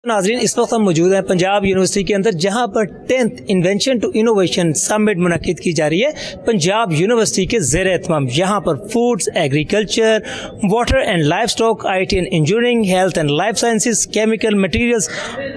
नाजरीन, इस वक्त हम मौजूद हैं पंजाब यूनिवर्सिटी के अंदर, जहां पर 10th invention to innovation summit मुनक्किद की जा रही है पंजाब यूनिवर्सिटी के ज़ेर एहतमाम। यहाँ पर foods, agriculture, water and life stock, IT and engineering, health and life sciences, chemical materials,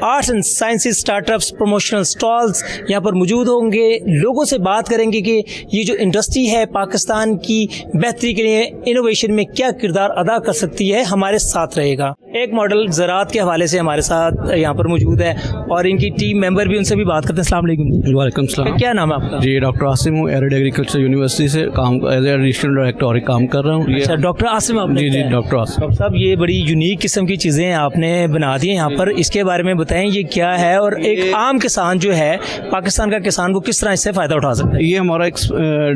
arts and sciences, startups, promotional stalls यहाँ पर मौजूद होंगे। लोगों से बात करेंगे कि ये जो इंडस्ट्री है पाकिस्तान की बेहतरी के लिए इनोवेशन में क्या किरदार अदा कर सकती है। हमारे साथ रहेगा एक मॉडल ज़राअत के हवाले से हमारे साथ यहाँ पर मौजूद है और इनकी टीम मेंबर भी, उनसे भी बात करते हैं। अस्सलाम वालेकुम। वालेकुम सलाम। क्या नाम है आपका? जी डॉक्टर आसिम हूँ, एरिड एग्रीकल्चर यूनिवर्सिटी से काम एज एडिशनल डायरेक्टर और काम कर रहा हूँ। अच्छा, डॉक्टर आसिम आप? जी जी डॉक्टर आसिम। डॉक्टर साहब, ये बड़ी यूनिक किस्म की चीज़ें आपने बना दी हैं यहाँ पर, इसके बारे में बताएं ये क्या है और एक आम किसान जो है पाकिस्तान का किसान, वो किस तरह इससे फ़ायदा उठा सकता है? ये हमारा एक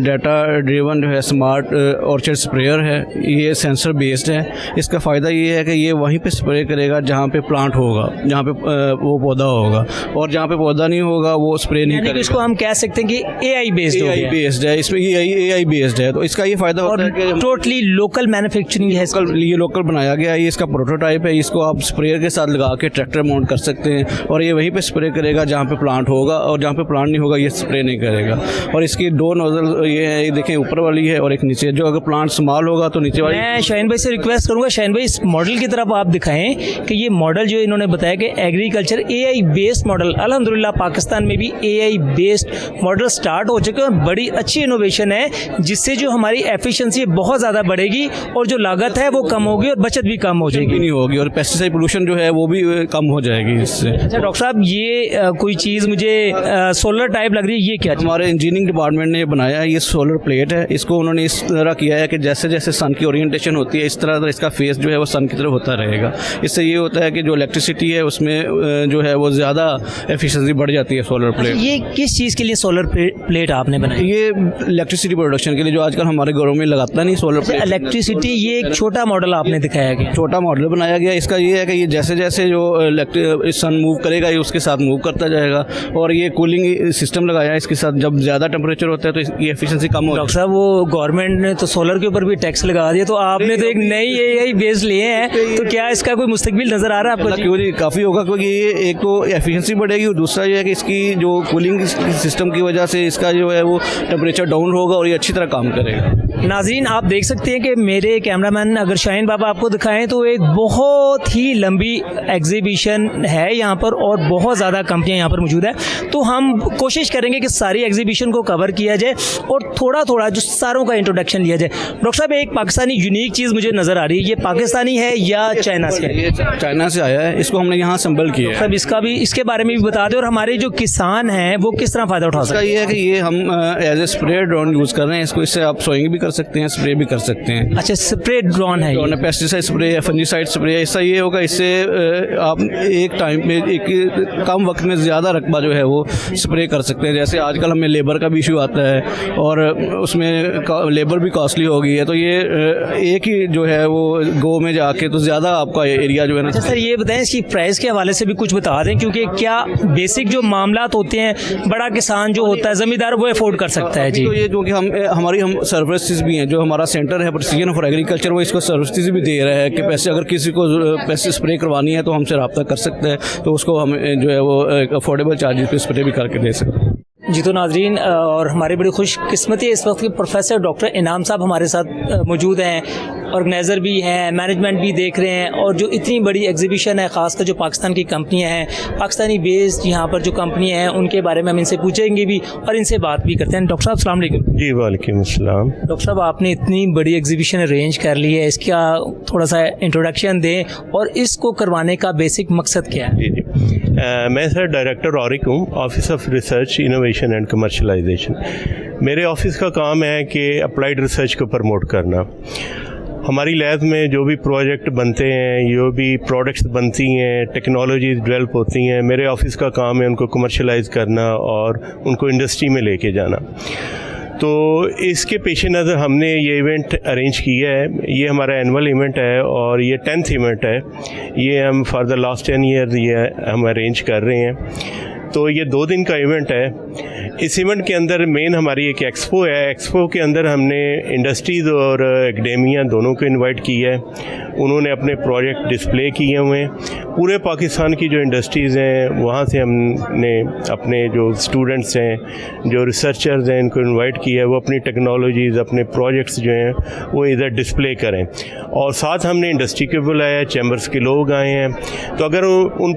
डाटा ड्रिवन जो है स्मार्ट ऑर्चर्ड स्प्रेयर है। ये सेंसर बेस्ड है। इसका फ़ायदा ये है कि ये वहीं पे स्प्रे करेगा जहाँ पे प्लांट होगा, जहाँ पे वो पौधा होगा, और जहाँ पे पौधा नहीं होगा वो स्प्रे नहीं करेगा। इसको हम कह सकते हैं कि AI बेस्ड है। इसमें ये AI बेस्ड है, तो इसका ये फ़ायदा होता है कि टोटली लोकल मैन्युफैक्चरिंग है। ये लोकल बनाया गया है। ये इसका प्रोटोटाइप है। इसको आप स्प्रेयर के साथ लगा के ट्रैक्टर माउंट कर सकते हैं और ये वहीं पे स्प्रे करेगा जहाँ पे प्लांट होगा, और जहाँ पे प्लांट नहीं होगा ये स्प्रे नहीं करेगा। और इसकी दो नोजल ये है, देखें ऊपर वाली है और एक नीचे। जो अगर प्लांट स्मॉल होगा तो नीचे वाली। मैं शाहीन भाई से रिक्वेस्ट करूंगा, शाहीन भाई इस मॉडल की तरफ आप दिखाएं कि ये मॉडल जो इन्होंने बताया कि एग्रीकल्चर AI बेस्ड मॉडल, अल्हम्दुलिल्लाह पाकिस्तान में भी AI बेस्ड मॉडल स्टार्ट हो चुके हैं और बड़ी अच्छी इनोवेशन है, जिससे जो हमारी एफिशिएंसी बहुत ज़्यादा बढ़ेगी और जो लागत है वो कम होगी और बचत भी कम हो जाएगी, नहीं होगी, और पेस्टिसाइड पोल्यूशन जो है वो भी कम हो जाएगी इससे। अच्छा डॉक्टर साहब, ये कोई चीज़ मुझे सोलर टाइप लग रही है, ये क्या? हमारे इंजीनियरिंग डिपार्टमेंट ने बनाया है। ये सोलर प्लेट है। इसको उन्होंने इस तरह किया है कि जैसे जैसे सन की ओरिएंटेशन होती है इस तरह इसका फेस जो है वो सन की तरफ होता रहेगा। इससे ये होता है कि जो इलेक्ट्रिसिटी है उसमें जो है वो ज़्यादा एफिशिएंसी बढ़ जाती है सोलर प्लेट। ये किस चीज़ के लिए सोलर प्लेट आपने बनाई? ये इलेक्ट्रिसिटी प्रोडक्शन के लिए, जो आजकल हमारे घरों में लगाता नहीं सोलर प्लेट। इलेक्ट्रिसिटी, ये एक छोटा मॉडल आपने दिखाया गया, छोटा मॉडल बनाया गया। इसका ये है कि ये जैसे जैसे जो सन मूव करेगा ये उसके साथ मूव करता जाएगा, और ये कूलिंग सिस्टम लगाया है इसके साथ। जब ज़्यादा टेम्परेचर होता है तो इसकी एफिशिएंसी कम हो। डॉक्टर साहब, वो गवर्नमेंट ने तो सोलर के ऊपर भी टैक्स लगा दिया, तो आपने तो एक नई AI बेस लिए हैं, तो क्या इसका कोई मुस्तकबिल नजर आ रहा है आपको? क्यों नहीं, काफ़ी होगा, क्योंकि ये एक तो एफिशिएंसी बढ़ेगी और दूसरा ये है कि इसकी जो कूलिंग सिस्टम की वजह से इसका जो है वो टेम्परेचर डाउन होगा और ये अच्छी तरह काम करेगा। नाज़रीन, आप देख सकते हैं कि मेरे कैमरामैन अगर शाहीन बाबा आपको दिखाएं तो एक बहुत ही लंबी एग्जीबिशन है यहाँ पर और बहुत ज़्यादा कंपनियाँ यहाँ पर मौजूद है। तो हम कोशिश करेंगे कि सारी एग्जीबिशन को कवर किया जाए और थोड़ा थोड़ा जो सारों का इंट्रोडक्शन लिया जाए। डॉक्टर साहब, एक पाकिस्तानी यूनिक चीज़ मुझे नज़र आ रही है, ये पाकिस्तानी है या चाइना से? ये चाइना से आया है। इसको हमने यहाँ असेंबल किया है। सब इसके बारे में भी बता दें, और हमारे जो किसान हैं वो किस तरह फ़ायदा उठा सकते हैं? ये है कि ये हम as a spray drone use कर रहे हैं इसको। इससे आप सोइंग भी कर सकते हैं, स्प्रे भी कर सकते हैं। अच्छा, स्प्रे ड्रोन है? पेस्टिसाइड स्प्रे है, फंजीसाइड स्प्रे है। इससे ये होगा, इससे आप एक टाइम में एक कम वक्त में ज़्यादा रकबा जो है वो स्प्रे कर सकते हैं। जैसे आजकल हमें लेबर का भी इशू आता है और उसमें लेबर भी कॉस्टली हो गई है, तो ये एक ही जो है वो गो में जाके तो ज़्यादा आपका एरिया जो है ना। अच्छा सर, ये बताएं इसकी प्राइस के हवाले से भी कुछ बता दें, क्योंकि क्या बेसिक जो मामलात होते हैं बड़ा किसान जो होता है ज़मींदार वो अफोर्ड कर सकता है? जी, तो ये क्योंकि हम सर्विसेज भी हैं, जो हमारा सेंटर है प्रिसीजन फॉर एग्रीकल्चर, वो इसको सर्विसेज भी दे रहा है कि पैसे अगर किसी को पैसे स्प्रे करवानी है तो हमसे रब्ता कर सकते हैं, तो उसको हम जो है वो अफोर्डेबल चार्जेस पे स्प्रे भी करके दे सकते हैं। जी, तो नाजरीन, और हमारी बड़ी खुशकिस्मती है इस वक्त के प्रोफेसर डॉक्टर इनाम साहब हमारे साथ मौजूद हैं, ऑर्गेनाइज़र भी हैं, मैनेजमेंट भी देख रहे हैं, और जो इतनी बड़ी एग्जीबिशन है, ख़ासकर जो पाकिस्तान की कंपनियां हैं, पाकिस्तानी बेस्ड यहाँ पर जो कंपनियां हैं उनके बारे में हम इनसे पूछेंगे भी और इनसे बात भी करते हैं। डॉक्टर साहब अस्सलाम वालेकुम। जी वालेकुम अस्सलाम। डॉक्टर साहब, आपने इतनी बड़ी एग्जीबिशन अरेंज कर ली है, इसका थोड़ा सा इंट्रोडक्शन दें और इसको करवाने का बेसिक मकसद क्या है? जी मैं सर डायरेक्टर ऑरिक हूँ, office of research innovation and commercialisation. मेरे ऑफिस का काम है कि अप्लाइड रिसर्च को प्रमोट करना। हमारी लैब में जो भी प्रोजेक्ट बनते हैं, जो भी प्रोडक्ट्स बनती हैं, टेक्नोलॉजीज डेवलप होती हैं, मेरे ऑफिस का काम है उनको कमर्शलाइज करना और उनको इंडस्ट्री में लेके जाना। तो इसके पेश नज़र हमने ये इवेंट अरेंज किया है। ये हमारा एनुअल इवेंट है और ये 10th इवेंट है। ये हम फॉर द लास्ट 10 ईयर ये हम अरेंज कर रहे हैं। तो ये 2 दिन का इवेंट है। इस इवेंट के अंदर मेन हमारी एक एक्सपो है। एक्सपो के अंदर हमने इंडस्ट्रीज़ और एकेडेमिया दोनों को इनवाइट किया है। उन्होंने अपने प्रोजेक्ट डिस्प्ले किए हुए हैं। पूरे पाकिस्तान की जो इंडस्ट्रीज़ हैं वहाँ से हमने अपने जो स्टूडेंट्स हैं, जो रिसर्चर्स हैं, इनको इनवाइट किया है। वो अपनी टेक्नोलॉजीज़, अपने प्रोजेक्ट्स जो हैं वो इधर डिस्प्ले करें। और साथ हमने इंडस्ट्री को बुलाया, चैम्बर्स के लोग आए हैं। तो अगर उन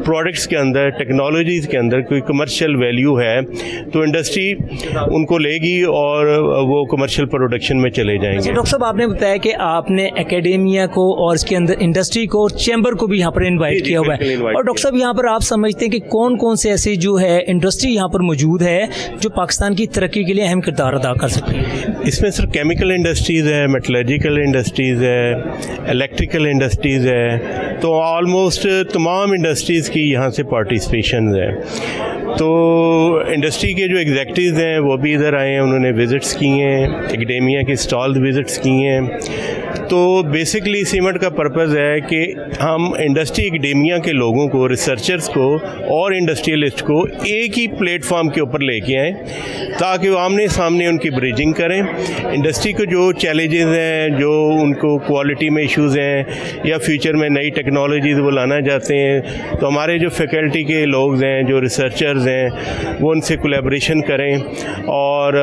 प्रोडक्ट्स के अंदर, टेक्नोलॉजीज़ के अंदर कोई कमर्शियल वैल्यू है तो इंडस्ट्री उनको लेगी और वो कमर्शियल प्रोडक्शन में चले जाएंगे। डॉक्टर साहब, आपने बताया कि आपने एकेडेमिया को और इसके अंदर इंडस्ट्री को और चैम्बर को भी यहाँ पर इनवाइट किया हुआ है। और डॉक्टर साहब, यहाँ पर आप समझते हैं कि कौन कौन से ऐसी जो है इंडस्ट्री यहाँ पर मौजूद है जो पाकिस्तान की तरक्की के लिए अहम किरदार अदा कर सकती है? इसमें सर केमिकल इंडस्ट्रीज़ है, मेटलर्जिकल इंडस्ट्रीज़ है, इलेक्ट्रिकल इंडस्ट्रीज़ है। तो ऑलमोस्ट तमाम इंडस्ट्रीज़ की यहाँ से पार्टिसिपेशन है। तो इंडस्ट्री के जो एग्जेक्टिव्स हैं वो भी इधर आए हैं, उन्होंने विज़िट्स किए हैं, एकेडेमिया के स्टॉल विज़िट्स किए हैं। तो बेसिकली इस इवेंट का पर्पज़ है कि हम इंडस्ट्री एकेडेमिया के लोगों को, रिसर्चर्स को और इंडस्ट्रियलिस्ट को एक ही प्लेटफॉर्म के ऊपर लेके आएँ ताकि वो आमने सामने उनकी ब्रिजिंग करें। इंडस्ट्री को जो चैलेंजेस हैं, जो उनको क्वालिटी में इश्यूज़ हैं या फ्यूचर में नई टेक्नोलॉजीज़ वो लाना चाहते हैं, तो हमारे जो फैकल्टी के लोग हैं, जो रिसर्चर्स हैं, वो उनसे कोलैबोरेशन करें और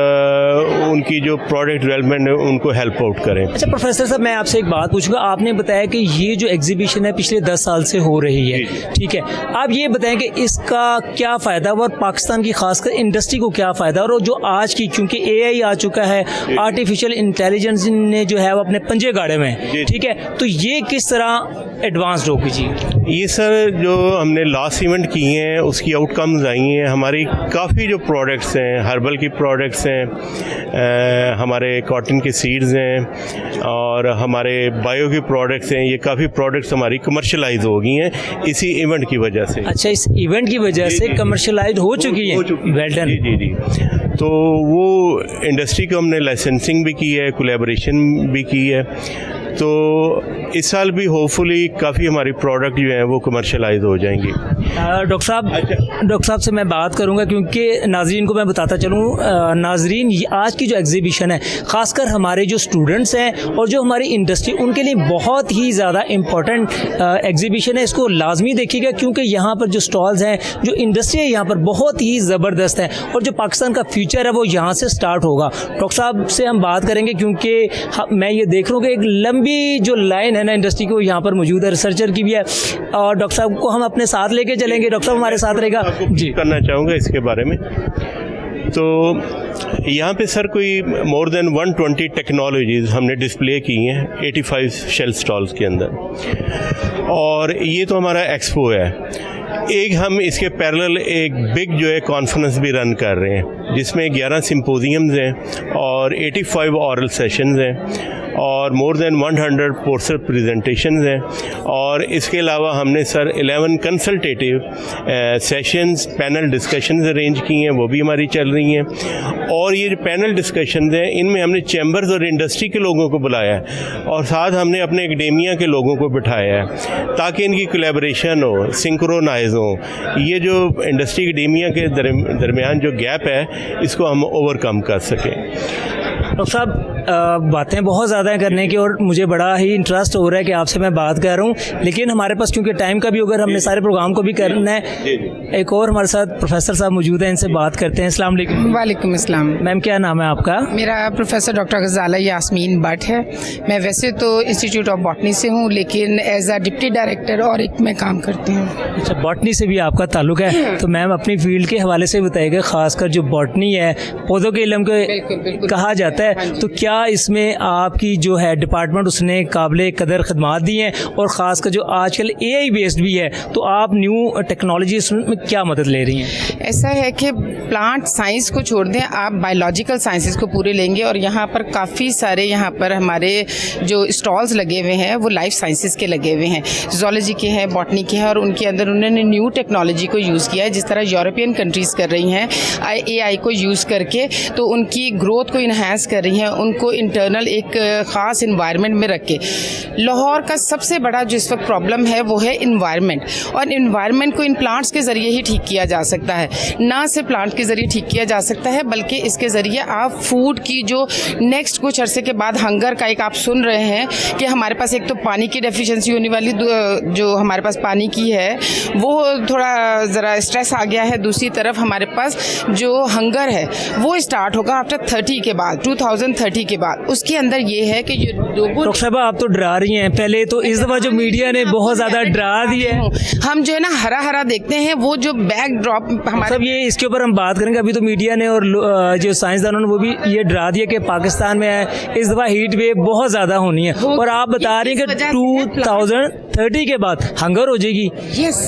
उनकी जो प्रोडक्ट डेवलपमेंट है उनको हेल्प आउट करें। अच्छा प्रोफेसर साहब, मैं आपसे एक बात पूछूंगा। आपने बताया कि ये जो एग्जीबिशन है पिछले 10 साल से हो रही है, ठीक है। आप ये बताएं कि इसका क्या फ़ायदा हुआ और पाकिस्तान की खासकर इंडस्ट्री को क्या फ़ायदा, और जो आज की, क्योंकि AI आ चुका है, आर्टिफिशियल इंटेलिजेंस ने जो है वो अपने पंजे गाड़े में, ठीक है, तो ये किस तरह एडवांस्ड होगी? जी, ये सर जो हमने लास्ट इवेंट किए हैं उसकी आउटकम्स आई हैं। हमारी काफ़ी जो प्रोडक्ट्स हैं, हर्बल की प्रोडक्ट्स हैं, हमारे कॉटन के सीड्स हैं और हमारे बायो के प्रोडक्ट्स हैं, ये काफ़ी प्रोडक्ट्स हमारी कमर्शलाइज हो गई हैं इसी इवेंट की वजह से। अच्छा, इस इवेंट की वजह से कमर्शलाइज हो चुकी है। Well done. जी। तो वो इंडस्ट्री को हमने लाइसेंसिंग भी की है, कोलैबोरेशन भी की है। तो इस साल भी होपफुली काफ़ी हमारी प्रोडक्ट जो हैं वो कमर्शलाइज हो जाएंगी। डॉक्टर साहब से मैं बात करूंगा क्योंकि नाजरीन को मैं बताता चलूँ, नाजरीन आज की जो एग्जीबिशन है खासकर हमारे जो स्टूडेंट्स हैं और जो हमारी इंडस्ट्री, उनके लिए बहुत ही ज़्यादा इम्पोर्टेंट एग्जीबिशन है। इसको लाजमी देखिएगा क्योंकि यहाँ पर जो स्टॉल्स हैं, जो इंडस्ट्री है यहाँ पर बहुत ही ज़बरदस्त है और जो पाकिस्तान का फ्यूचर है वो यहाँ से स्टार्ट होगा। डॉक्टर साहब से हम बात करेंगे क्योंकि मैं ये देख रहा हूँ कि एक लंबी जो लाइन है ना इंडस्ट्री को यहाँ पर मौजूद है, रिसर्चर की भी है, और डॉक्टर साहब को हम अपने साथ लेके चलेंगे। डॉक्टर साहब हमारे साथ रहेगा जी। करना चाहूँगा इसके बारे में। तो यहाँ पे सर कोई मोर देन 120 टेक्नोलॉजीज़ हमने डिस्प्ले की हैं 85 शेल स्टॉल्स के अंदर, और ये तो हमारा एक्सपो है। एक हम इसके पैरेलल एक बिग जो है कॉन्फ्रेंस भी रन कर रहे हैं जिसमें 11 सिम्पोजियम्स हैं और 85 ऑरल सेशंस हैं और मोर देन 100 पोस्टर प्रेजेंटेशंस हैं। और इसके अलावा हमने sir 11 consultative sessions, panel discussions arrange की हैं, वो भी हमारी चल रही हैं। और ये जो पैनल डिस्कशंस हैं इनमें हमने चैम्बर्स और इंडस्ट्री के लोगों को बुलाया है और साथ हमने अपने एकेडेमिया के लोगों को बिठाया है ताकि इनकी कोलैबोरेशन हो, सिंक्रोनाइज हो। ये जो इंडस्ट्री एकेडेमिया के दरमियान जो गैप है इसको हम ओवरकम कर सकें। डॉक्टर साहब, बातें बहुत ज़्यादा हैं करने की और मुझे बड़ा ही इंटरेस्ट हो रहा है कि आपसे मैं बात कर रहा हूँ, लेकिन हमारे पास क्योंकि टाइम का भी होगा, हमने सारे प्रोग्राम को भी करना है। एक और हमारे साथ प्रोफेसर साहब मौजूद हैं, इनसे बात करते हैं। अस्सलाम वालेकुम। वालेकुम अस्सलाम। मैम, क्या नाम है आपका? मेरा प्रोफेसर डॉक्टर गजाला यास्मीन भट्ट है। मैं वैसे तो इंस्टीट्यूट ऑफ बॉटनी से हूँ, लेकिन एज अ डिप्टी डायरेक्टर और एक में काम करती हूँ। अच्छा, बॉटनी से भी आपका ताल्लुक है। तो मैम अपनी फील्ड के हवाले से बताइएगा, खासकर जो बॉटनी है, पौधों के इल्म को कहा जाता है, तो क्या इसमें आपकी जो है डिपार्टमेंट उसने काबिल कदर खदमात दी हैं, और ख़ासकर जो आजकल AI बेस्ड भी है, तो आप न्यू टेक्नोलॉजी में क्या मदद ले रही हैं? ऐसा है कि प्लांट साइंस को छोड़ दें, आप बायोलॉजिकल साइंसेस को पूरे लेंगे, और यहाँ पर काफ़ी सारे यहाँ पर हमारे जो स्टॉल्स लगे हुए हैं वो लाइफ साइंसेस के लगे हुए हैं, जूलॉजी के हैं, बॉटनी के हैं, और उनके अंदर उन्होंने न्यू टेक्नोलॉजी को यूज़ किया है। जिस तरह यूरोपियन कंट्रीज़ कर रही हैं AI को यूज़ करके, तो उनकी ग्रोथ को इन्हांस कर रही हैं उनको इंटरनल एक ख़ास इन्वायरमेंट में रख के। लाहौर का सबसे बड़ा जो इस वक्त प्रॉब्लम है वो है इन्वायरमेंट, और इन्वायरमेंट को इन प्लांट्स के ज़रिए ही ठीक किया जा सकता है। ना सिर्फ प्लांट के ज़रिए ठीक किया जा सकता है बल्कि इसके ज़रिए आप फूड की जो नेक्स्ट कुछ अरसे के बाद हंगर का एक आप सुन रहे हैं कि हमारे पास एक तो पानी की डेफिशिएंसी होने वाली, जो हमारे पास पानी की है वो थोड़ा ज़रा स्ट्रेस आ गया है। दूसरी तरफ हमारे पास जो हंगर है वो स्टार्ट होगा आफ्टर 30 के बाद, 2030 के बाद। उसके अंदर ये है कि जो डॉक्टर साहब आप तो डरा रही हैं, पहले तो इस दफ़ा जो मीडिया ने बहुत ज़्यादा डरा दिया है। हम जो है ना हरा हरा देखते हैं, वो जो बैक ड्रॉप हमारे सब ये इसके ऊपर हम बात करेंगे। अभी तो मीडिया ने और जो साइंसदानों ने वो भी ये डरा दिया कि पाकिस्तान में इस दफ़ा हीट वेव बहुत ज़्यादा होनी है, और आप बता रही हैं कि 2030 के बाद हंगर हो जाएगी।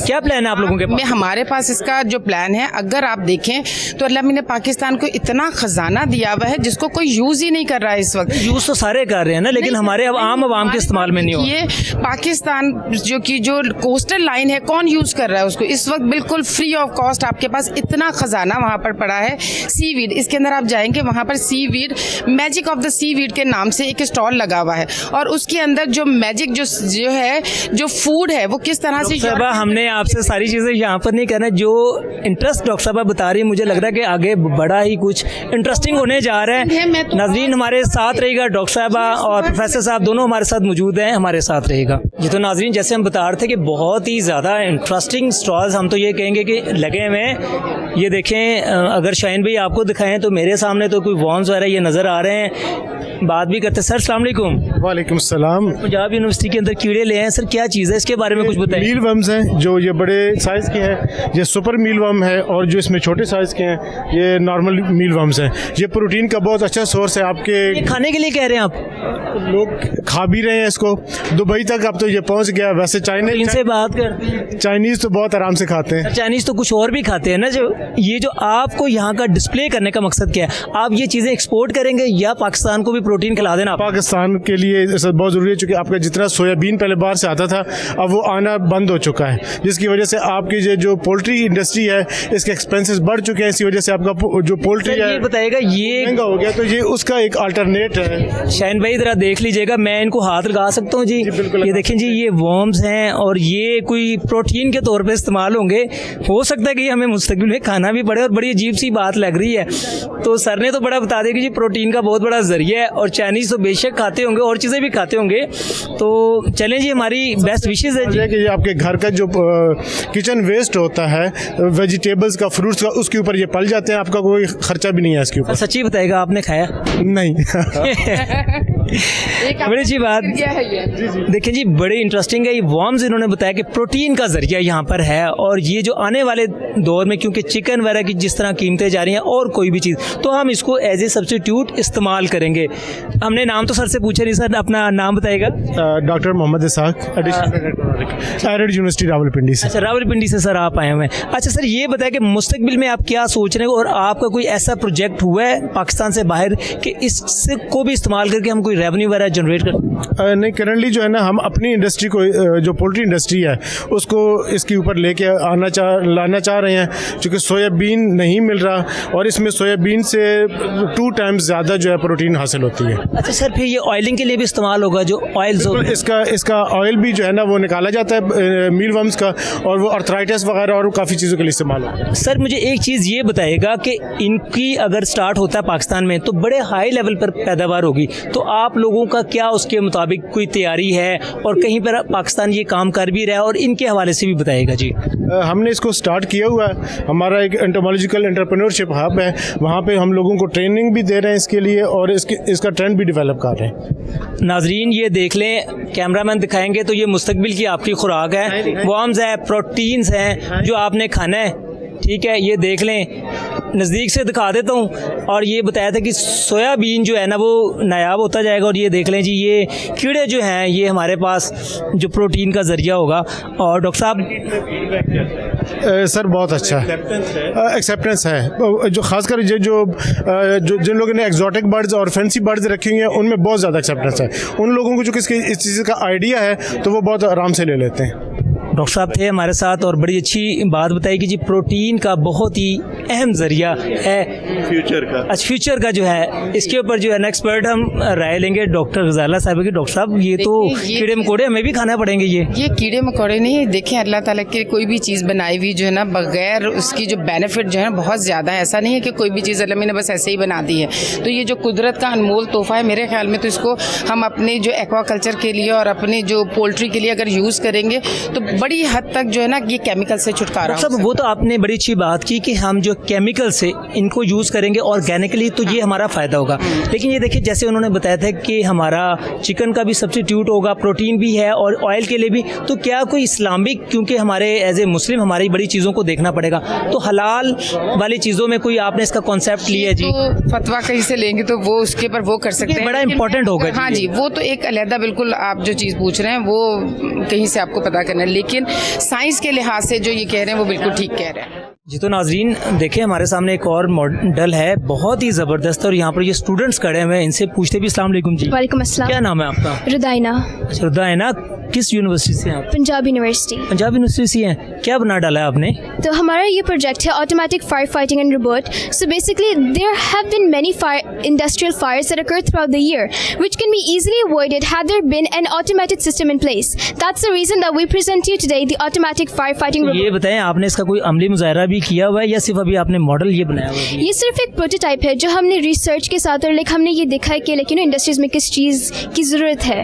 क्या प्लान है आप लोगों के पास? हमारे पास इसका जो प्लान है, अगर आप देखें तो अल्लाह ने पाकिस्तान को इतना खजाना दिया हुआ है जिसको कोई यूज़ ही नहीं कर रहा है इस वक्त। यूज़ तो सारे कर रहे हैं ना, लेकिन हमारे अब आम आवाम के इस्तेमाल में नहीं हो। ये पाकिस्तान जो कोस्टल लाइन है कौन यूज़ कर रहा है उसको? इस वक्त बिल्कुल फ्री ऑफ कॉस्ट आपके पास इतना खजाना वहाँ पर पड़ा है। सीवीड, इसके अंदर आप जाएंगे वहाँ पर seaweed, magic of the seaweed के नाम से एक स्टॉल लगा हुआ है, और उसके अंदर जो मैजिक जो है, जो फूड है वो किस तरह से। डॉक्टर साहब हमने आपसे सारी चीज़ें यहाँ पर नहीं करना, जो इंटरेस्ट डॉक्टर साहब बता रही है मुझे लग रहा है कि आगे बड़ा ही कुछ इंटरेस्टिंग होने जा रहा है। नाजरीन हमारे साथ रहेगा, डॉक्टर साहब और प्रोफेसर साहब दोनों हमारे साथ मौजूद हैं, हमारे साथ रहेगा जी। तो नाजरीन जैसे हम बता रहे थे कि बहुत ही ज़्यादा इंटरेस्टिंग स्टॉल्स, हम तो ये कहेंगे कि लगे हुए हैं। ये देखें, अगर शाहीन भाई आपको दिखाएं तो मेरे सामने तो कोई वॉर्म्स वगैरह ये नज़र आ रहे हैं। बात भी करते हैं। सर अस्सलाम वालेकुम। वालेकुम सलाम। पंजाब यूनिवर्सिटी के अंदर कीड़े ले आए सर, क्या चीज़ है इसके बारे में कुछ बताइए। मील वर्म्स हैं जो ये बड़े साइज़ के हैं, ये सुपर मील वर्म है, और जो इसमें छोटे साइज़ के हैं ये नॉर्मल मील वर्म्स हैं। ये प्रोटीन का बहुत अच्छा सोर्स है। आपके ये खाने के लिए कह रहे हैं आप? लोग खा भी रहे हैं इसको, दुबई तक अब तो ये पहुंच गया। वैसे इनसे बात करते हैं। चाइनीज़ तो बहुत आराम से खाते हैं। चाइनीज़ तो कुछ और भी खाते हैं ना। जो आपको यहाँ का डिस्प्ले करने का मकसद क्या है? आप ये चीज़ें एक्सपोर्ट करेंगे या पाकिस्तान को भी प्रोटीन खिला देना? पाकिस्तान के लिए बहुत ज़रूरी है, चूँकि आपका जितना सोयाबीन पहले बाहर से आता था अब वो आना बंद हो चुका है, जिसकी वजह से आपकी जो पोल्ट्री इंडस्ट्री है इसके एक्सपेंसेस बढ़ चुके हैं। इसी वजह से आपका जो पोल्ट्री है बताएगा ये महंगा हो गया, तो ये उसका एक अल्टरनेट है। शाहीन भाई ज़रा देख लीजिएगा, मैं इनको हाथ लगा सकता हूँ जी? बिल्कुल। ये देखें जी, ये वॉर्म्स हैं और ये कोई प्रोटीन के तौर पे इस्तेमाल होंगे। हो सकता है कि हमें मुस्तकबिल में खाना भी पड़े, और बड़ी अजीब सी बात लग रही है। तो सर ने तो बड़ा बता दिया कि जी प्रोटीन का बहुत बड़ा जरिया है, और चाइनीज़ तो बेशक खाते होंगे और चीज़ें भी खाते होंगे। तो चलें जी, हमारी बेस्ट विशेज़ है जी कि ये आपके घर का जो किचन वेस्ट होता है, वेजिटेबल्स का, फ्रूट्स का, उसके ऊपर ये पल जाते हैं। आपका कोई खर्चा भी नहीं है इसके ऊपर। सच्ची बताएगा, आपने खाया? नहीं। बड़ी अच्छी बात। देखिए जी, बड़े इंटरेस्टिंग है। ये वॉर्म्स इन्होंने बताया कि प्रोटीन का जरिया यहाँ पर है, और ये जो आने वाले दौर में क्योंकि चिकन वगैरह की जिस तरह कीमतें जा रही हैं और कोई भी चीज़, तो हम इसको एज ए सब्स्टिट्यूट इस्तेमाल करेंगे। हमने नाम तो सर से पूछा नहीं, सर अपना नाम बताएगा। Doctor Mohammad Ishaq, Arid University Rawalpindi से। अच्छा, रावलपिंडी से सर आप आए हुए हैं। अच्छा सर, ये बताया कि मुस्तकबिल में आप क्या सोच रहे हैं, और आपका कोई ऐसा प्रोजेक्ट हुआ है पाकिस्तान से बाहर कि इससे को भी इस्तेमाल करके हम कोई रेवेन्यू वगैरह जनरेट कर? नहीं, करंटली जो है ना, हम अपनी इंडस्ट्री को, जो पोल्ट्री इंडस्ट्री है उसको इसके ऊपर लेके लाना चाह रहे हैं, क्योंकि सोयाबीन नहीं मिल रहा, और इसमें सोयाबीन से 2 टाइम्स ज़्यादा जो है प्रोटीन हासिल होती है। अच्छा सर, फिर ये ऑयलिंग के लिए भी इस्तेमाल होगा? जो ऑयल्स इसका ऑयल भी जो है ना वो निकाला जाता है मील वर्म्स का, और वो अर्थराइटिस वगैरह और काफ़ी चीज़ों के लिए इस्तेमाल होता है। सर मुझे एक चीज़ ये बताएगा कि इनकी अगर स्टार्ट होता है पाकिस्तान में तो बड़े हाई लेवल पर पैदावार होगी, तो आप लोगों का क्या उसके मुताबिक कोई तैयारी है, और कहीं पर पाकिस्तान ये काम कर भी रहा है, और इनके हवाले से भी बताएगा जी। हमने इसको स्टार्ट किया हुआ है। हमारा एक एंटोमोलॉजिकल एंटरप्रेन्योरशिप हब है, वहाँ पे हम लोगों को ट्रेनिंग भी दे रहे हैं इसके लिए, और इसका ट्रेंड भी डेवलप कर रहे हैं। नाजरीन ये देख लें, कैमरामैन दिखाएंगे तो ये मुस्तकबिल की आपकी खुराक है, वॉर्म्स है, प्रोटीन्स हैं जो आपने खाना है। ठीक है, ये देख लें, नज़दीक से दिखा देता हूँ। और ये बताया था कि सोयाबीन जो है ना वो नायाब होता जाएगा, और ये देख लें जी, ये कीड़े जो हैं ये हमारे पास जो प्रोटीन का ज़रिया होगा। और डॉक्टर साहब सर बहुत अच्छा है, एक्सेप्टेंस है। जो खासकर जो जिन लोगों ने एक्जॉटिक बर्ड्स और फैंसी बर्ड्स रखी हुई हैं उनमें बहुत ज़्यादा एक्सेप्टेंस है। उन लोगों को जो इस चीज़ का आइडिया है तो वो बहुत आराम से ले लेते हैं। डॉक्टर साहब थे हमारे साथ और बड़ी अच्छी बात बताई कि जी प्रोटीन का बहुत ही अहम जरिया है फ्यूचर का। अच्छा, फ्यूचर का जो है इसके ऊपर जो है ना एक्सपर्ट हम राय लेंगे डॉक्टर गजाला साहब की। डॉक्टर साहब ये तो देखिए, ये कीड़े मकोड़े हमें भी खाना पड़ेंगे ये कीड़े मकोड़े नहीं, देखें अल्लाह ताला की कोई भी चीज़ बनाई हुई जो है ना बगैर उसकी जो बेनिफिट जो है ना बहुत ज़्यादा है। ऐसा नहीं है कि कोई भी चीज़ अल्लाह ने बस ऐसे ही बना दी है। तो ये जो कुदरत का अनमोल तोहफा है, मेरे ख्याल में तो इसको हम अपने जो एक्वाकल्चर के लिए और अपने जो पोल्ट्री के लिए अगर यूज़ करेंगे तो बड़ी हद तक जो है ना ये केमिकल से छुटकारा डॉक्टर हो साहब वो तो आपने बड़ी अच्छी बात की कि हम जो केमिकल से इनको यूज़ करेंगे ऑर्गेनिकली तो ये हमारा फ़ायदा होगा। लेकिन ये देखिए जैसे उन्होंने बताया था कि हमारा चिकन का भी सब्स्टिट्यूट होगा, प्रोटीन भी है और ऑयल के लिए भी। तो क्या कोई इस्लामिक, क्योंकि हमारे एज ए मुस्लिम हमारी बड़ी चीज़ों को देखना पड़ेगा, तो हलाल वाली चीज़ों में कोई आपने इसका कॉन्सेप्ट लिया है जी? तो फतवा कहीं से लेंगे तो वो उसके ऊपर वो कर सकते हैं, बड़ा लेकिन important होगा जी हाँ ये। जी, वो तो एक अलहदा बिल्कुल आप जो चीज़ पूछ रहे हैं वो कहीं से आपको पता करना है, लेकिन साइंस के लिहाज से जो ये कह रहे हैं वो बिल्कुल ठीक कह रहे हैं। जी तो नाजरीन देखिए हमारे सामने एक और मॉडल है बहुत ही ज़बरदस्त और यहाँ पर ये स्टूडेंट्स खड़े हुए हैं, इनसे पूछते भी। अस्सलाम वालेकुम जी। वालेकुम अस्सलाम। क्या नाम है आपका? रुदाइना, श्रद्धा है ना, किस यूनिवर्सिटी से हैं आप? पंजाब यूनिवर्सिटी। पंजाब यूनिवर्सिटी से हैं। क्या बना डाला है आपने? तो हमारा ये प्रोजेक्ट है automatic fire fighting and robot. So basically there have been many industrial fires that occur throughout the year which can be easily avoided had there been an automated system in place. That's the reason that we present you today the automatic fire fighting robot. ये बताएं आपने इसका कोई अमली मुजाहरा भी किया हुआ है या सिर्फ अभी आपने मॉडल ये बनाया हुआ है? ये सिर्फ एक प्रोटोटाइप है जो हमने रिसर्च के साथ और हमने ये देखा है कि इंडस्ट्रीज में किस चीज़ की ज़रूरत है,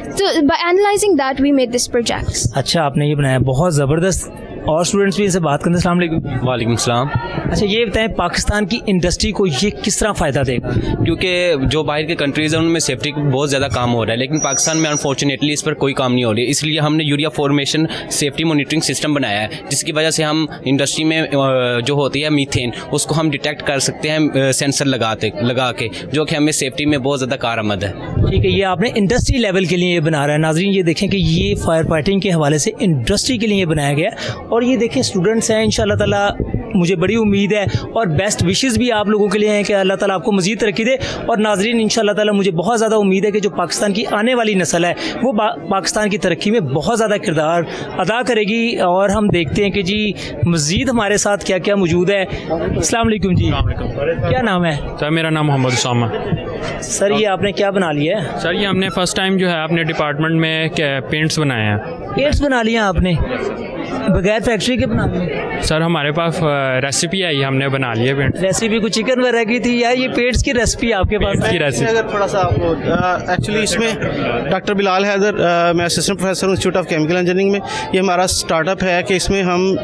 तो by analysing that we made this project. अच्छा आपने ये बनाया, बहुत ज़बरदस्त। और स्टूडेंट्स भी इनसे बात करते हैं। अस्सलाम वालेकुम। वालेकुम सलाम। अच्छा ये बताएं पाकिस्तान की इंडस्ट्री को ये किस तरह फ़ायदा देगा? क्योंकि जो बाहर के कंट्रीज़ हैं उनमें सेफ्टी का बहुत ज़्यादा काम हो रहा है, लेकिन पाकिस्तान में अनफॉर्चुनेटली इस पर कोई काम नहीं हो रही है। इसलिए हमने urea formation safety monitoring system बनाया है, जिसकी वजह से हम इंडस्ट्री में जो होती है मीथेन उसको हम डिटेक्ट कर सकते हैं सेंसर लगा के, जो कि हमें सेफ्टी में बहुत ज़्यादा कारआमद है। ठीक है, ये आपने इंडस्ट्री लेवल के लिए ये बना रहा है। नाजरीन ये देखें कि ये फायर फाइटिंग के हवाले से इंडस्ट्री के लिए ये बनाया गया है। और ये देखें स्टूडेंट्स हैं, इंशाल्लाह ताला मुझे बड़ी उम्मीद है और बेस्ट विशेस भी आप लोगों के लिए हैं कि अल्लाह ताला आपको मज़ीद तरक्की दे। और नाजरीन इंशाल्लाह ताला मुझे बहुत ज़्यादा उम्मीद है कि जो पाकिस्तान की आने वाली नस्ल है वो पाकिस्तान की तरक्की में बहुत ज़्यादा किरदार अदा करेगी। और हम देखते हैं कि जी मज़ीद हमारे साथ क्या क्या मौजूद है। अस्सलाम वालेकुम जी। क्या नाम है सर? मेरा नाम मोहम्मद उसामा। सर ये आपने क्या बना लिया है? सर ये हमने फर्स्ट टाइम जो है अपने डिपार्टमेंट में पेंट्स बनाए हैं। पेंट्स बना लिया आपने बगैर फैक्ट्री के बना लिए? सर हमारे पास रेसिपी आई, हमने बना लिए पेंट। रेसिपी कुछ चिकन वगैरह की थी या ये पेंट्स की रेसिपी आपके पास? की रेसिपी अगर थोड़ा सा आपको एक्चुअली इसमें डॉक्टर बिलाल हैदर, मैं असिस्टेंट प्रोफेसर हूँ इंस्टीट्यूट ऑफ केमिकल इंजीनियरिंग में। ये हमारा स्टार्टअप है कि इसमें हम